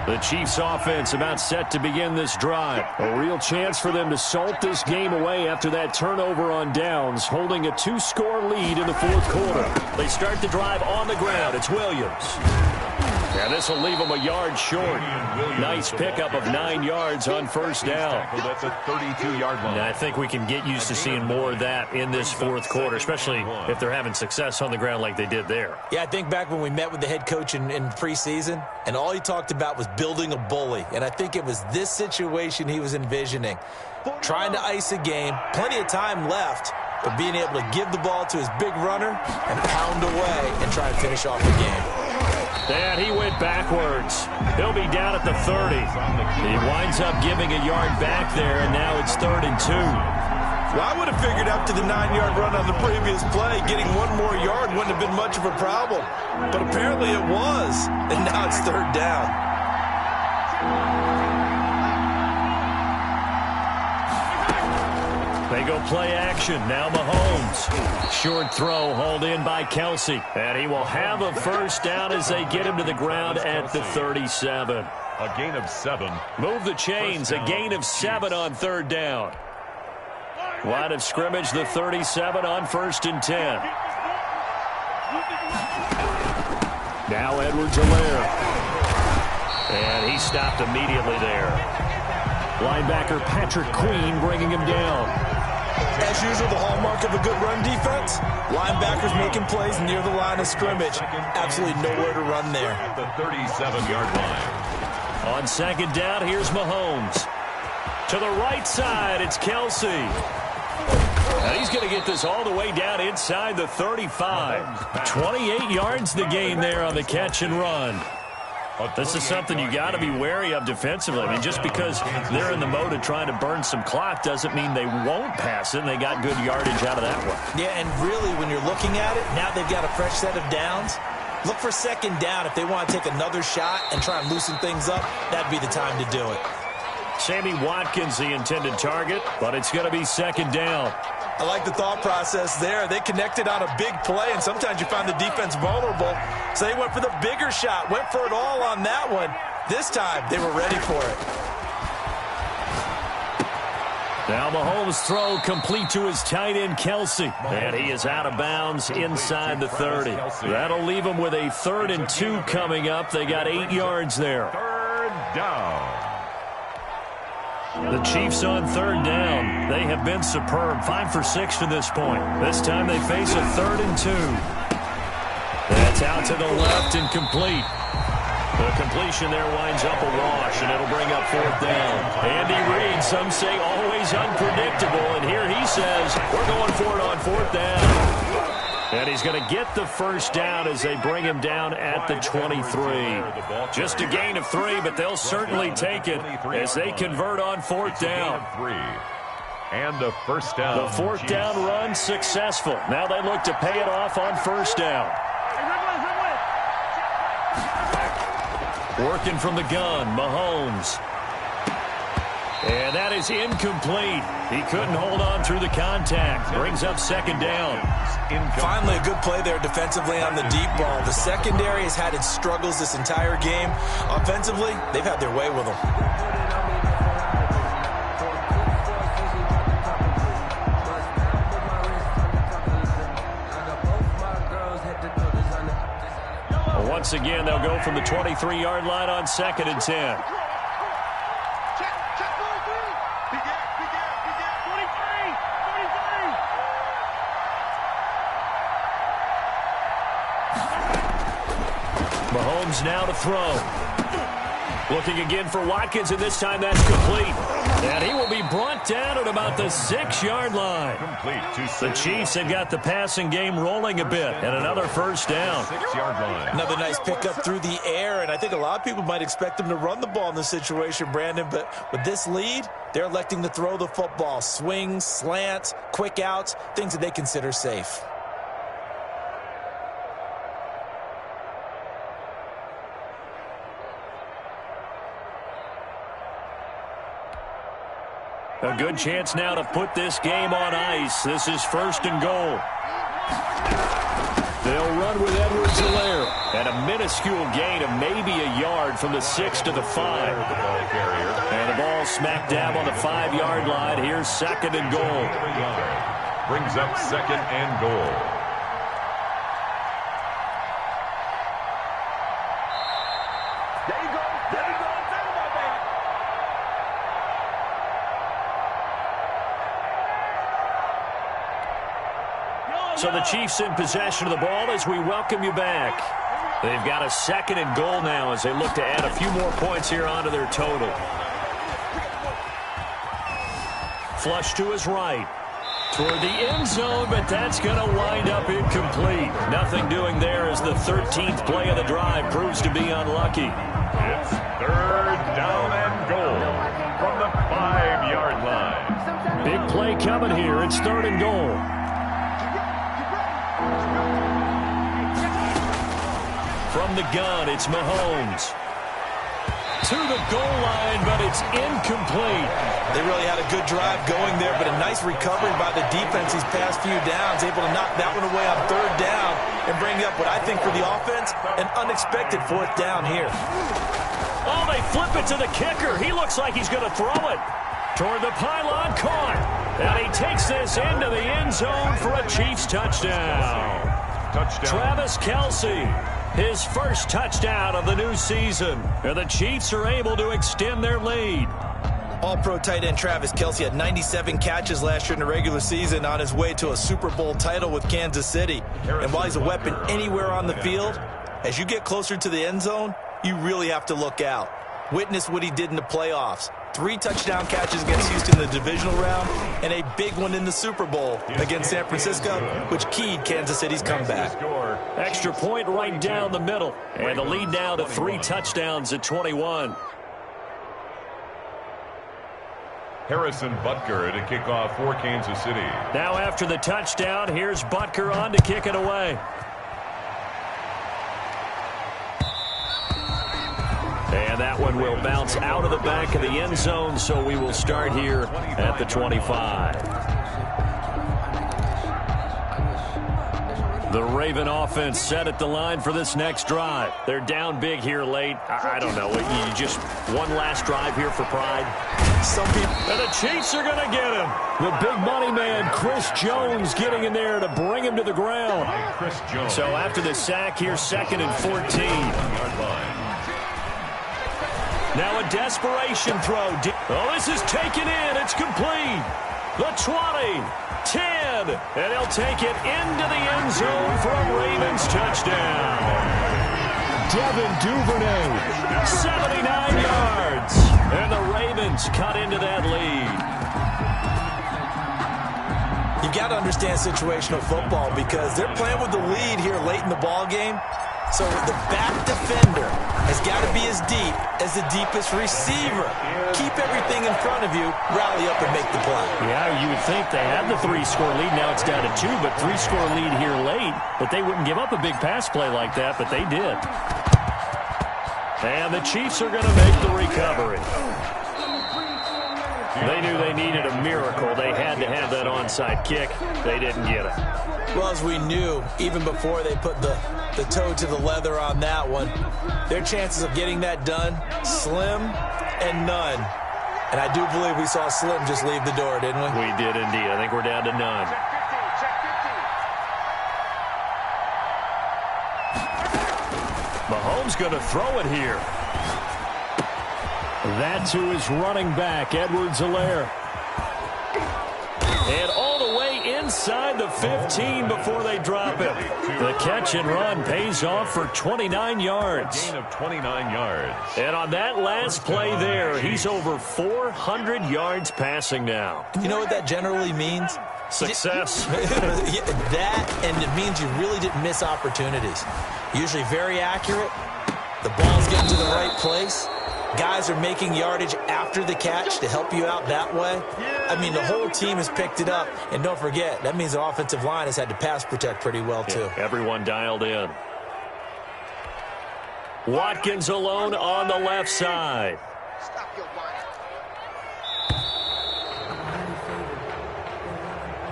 The Chiefs offense about set to begin this drive. A real chance for them to salt this game away after that turnover on downs, holding a 2-score lead in the 4th quarter. They start the drive on the ground. It's Williams. And this will leave them a yard short. Nice pickup of 9 yards on 1st down. That's a 32-yard line. And I think we can get used to seeing more of that in this 4th quarter, especially if they're having success on the ground like they did there. Yeah, I think back when we met with the head coach in preseason, and all he talked about was building a bully. And I think it was this situation he was envisioning. Trying to ice a game, plenty of time left, but being able to give the ball to his big runner and pound away and try and finish off the game. And he went backwards. He'll be down at the 30. He winds up giving a yard back there, and now it's 3rd and 2. Well, I would have figured after the 9-yard run on the previous play, getting 1 more yard wouldn't have been much of a problem. But apparently it was, and now it's 3rd down. They go play action. Now Mahomes. Short throw hauled in by Kelsey. And he will have a 1st down as they get him to the ground at the 37. A gain of 7. Move the chains. A gain of 7 on 3rd down. Line of scrimmage, the 37 on 1st and 10. Now Edwards-Helaire. And he stopped immediately there. Linebacker Patrick Queen bringing him down. As usual, the hallmark of a good run defense, linebackers making plays near the line of scrimmage. Absolutely nowhere to run there. At the 37-yard line. On 2nd down, here's Mahomes. To the right side, it's Kelsey. And he's going to get this all the way down inside the 35. 28 yards the gain there on the catch and run. This is something you got to be wary of defensively. I mean, just because they're in the mode of trying to burn some clock doesn't mean they won't pass it, and they got good yardage out of that one. Yeah, and really, when you're looking at it, now they've got a fresh set of downs. Look for 2nd down. If they want to take another shot and try and loosen things up, that'd be the time to do it. Sammy Watkins, the intended target, but it's going to be 2nd down. I like the thought process there. They connected on a big play, and sometimes you find the defense vulnerable. So they went for the bigger shot, went for it all on that one. This time, they were ready for it. Now Mahomes' throw complete to his tight end, Kelsey. And he is out of bounds inside the 30. That'll leave them with a 3rd and 2 coming up. They got 8 yards there. 3rd down. The Chiefs on 3rd down. They have been superb. 5 for 6 to this point. This time they face a 3rd and 2. That's out to the left and complete. The completion there winds up a wash, and it'll bring up 4th down. Andy Reid, some say always unpredictable, and here he says, we're going for it on 4th down. And he's going to get the 1st down as they bring him down at the 23. Just a gain of 3, but they'll certainly take it as they convert on 4th down. And a 1st down. The 4th down run successful. Now they look to pay it off on 1st down. Working from the gun, Mahomes. And that is incomplete. He couldn't hold on through the contact. Brings up 2nd down. Finally, a good play there defensively on the deep ball. The secondary has had its struggles this entire game. Offensively, they've had their way with them. Once again, they'll go from the 23-yard line on 2nd and 10. Mahomes now to throw. Looking again for Watkins, and this time that's complete. And he will be brought down at about the 6-yard line. The Chiefs have got the passing game rolling a bit, and another 1st down. 6-yard line. Another nice pickup through the air, and I think a lot of people might expect them to run the ball in this situation, Brandon, but with this lead, they're electing to throw the football. Swings, slants, quick outs, things that they consider safe. A good chance now to put this game on ice. This is 1st and goal. They'll run with Edwards-Helaire. And a minuscule gain of maybe a yard from the 6 to the 5. And the ball smack dab on the 5-yard line. Here's 2nd and goal. Brings up 2nd and goal. So the Chiefs in possession of the ball as we welcome you back. They've got a 2nd and goal now as they look to add a few more points here onto their total. Flush to his right. Toward the end zone, but that's going to wind up incomplete. Nothing doing there as the 13th play of the drive proves to be unlucky. It's 3rd down and goal from the 5-yard line. Big play coming here. It's 3rd and goal. From the gun, it's Mahomes. To the goal line, but it's incomplete. They really had a good drive going there, but a nice recovery by the defense these past few downs, able to knock that one away on 3rd down and bring up what I think for the offense, an unexpected 4th down here. Oh, they flip it to the kicker. He looks like he's going to throw it. Toward the pylon, caught. And he takes this into the end zone for a Chiefs touchdown. Travis Kelce, his first touchdown of the new season. And the Chiefs are able to extend their lead. All-pro tight end Travis Kelce had 97 catches last year in the regular season on his way to a Super Bowl title with Kansas City. And while he's a weapon anywhere on the field, as you get closer to the end zone, you really have to look out. Witness what he did in the playoffs. 3 touchdown catches against Houston in the divisional round, and a big one in the Super Bowl against San Francisco, which keyed Kansas City's comeback. Extra point right down the middle, and the lead now to 3 touchdowns at 21. Harrison Butker to kick off for Kansas City. Now after the touchdown, here's Butker on to kick it away. And that one will bounce out of the back of the end zone, so we will start here at the 25. The Raven offense set at the line for this next drive. They're down big here late. I don't know. You just one last drive here for pride. Some people. And the Chiefs are going to get him. The big money man, Chris Jones, getting in there to bring him to the ground. Chris Jones. So after the sack here, 2nd and 14. Now a desperation throw. Oh, this is taken in. It's complete. The 20, 10, and he'll take it into the end zone for a Ravens touchdown. Devin Duvernay, 79 yards. And the Ravens cut into that lead. You've got to understand situational football because they're playing with the lead here late in the ball game. So the back defender has got to be as deep as the deepest receiver. Keep everything in front of you, rally up and make the play. Yeah, you would think they had the 3-score lead. Now it's down to 2, but 3-score lead here late. But they wouldn't give up a big pass play like that, but they did. And the Chiefs are going to make the recovery. They knew they needed a miracle. They had to have that onside kick. They didn't get it. Well, as we knew, even before they put the toe to the leather on that one, their chances of getting that done, slim and none. And I do believe we saw Slim just leave the door, didn't we? We did indeed. I think we're down to none. Mahomes going to throw it here. That's who is running back, Edwards-Helaire. And all the way inside the 15 before they drop it. The catch and run pays off for 29 yards. A gain of 29 yards. And on that last play there, he's over 400 yards passing now. You know what that generally means? Success. Yeah, that, and it means you really didn't miss opportunities. Usually very accurate. The ball's getting to the right place. Guys are making yardage after the catch to help you out that way. I mean, the whole team has picked it up. And don't forget, that means the offensive line has had to pass protect pretty well, too. Yeah, everyone dialed in. Watkins alone on the left side.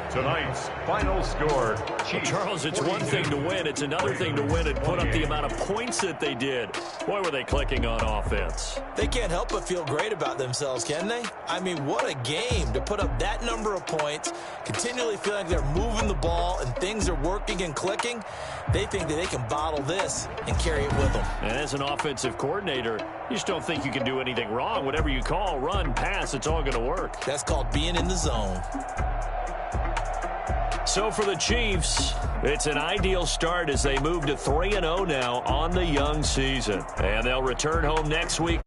Tonight's final score. Well, Charles, it's one thing to win. It's another thing to win and put up the amount of points that they did. Boy, were they clicking on offense. They can't help but feel great about themselves, can they? I mean, what a game to put up that number of points, continually feel like they're moving the ball and things are working and clicking. They think that they can bottle this and carry it with them. And as an offensive coordinator, you just don't think you can do anything wrong. Whatever you call, run, pass, it's all going to work. That's called being in the zone. So for the Chiefs, it's an ideal start as they move to 3-0 now on the young season. And they'll return home next week.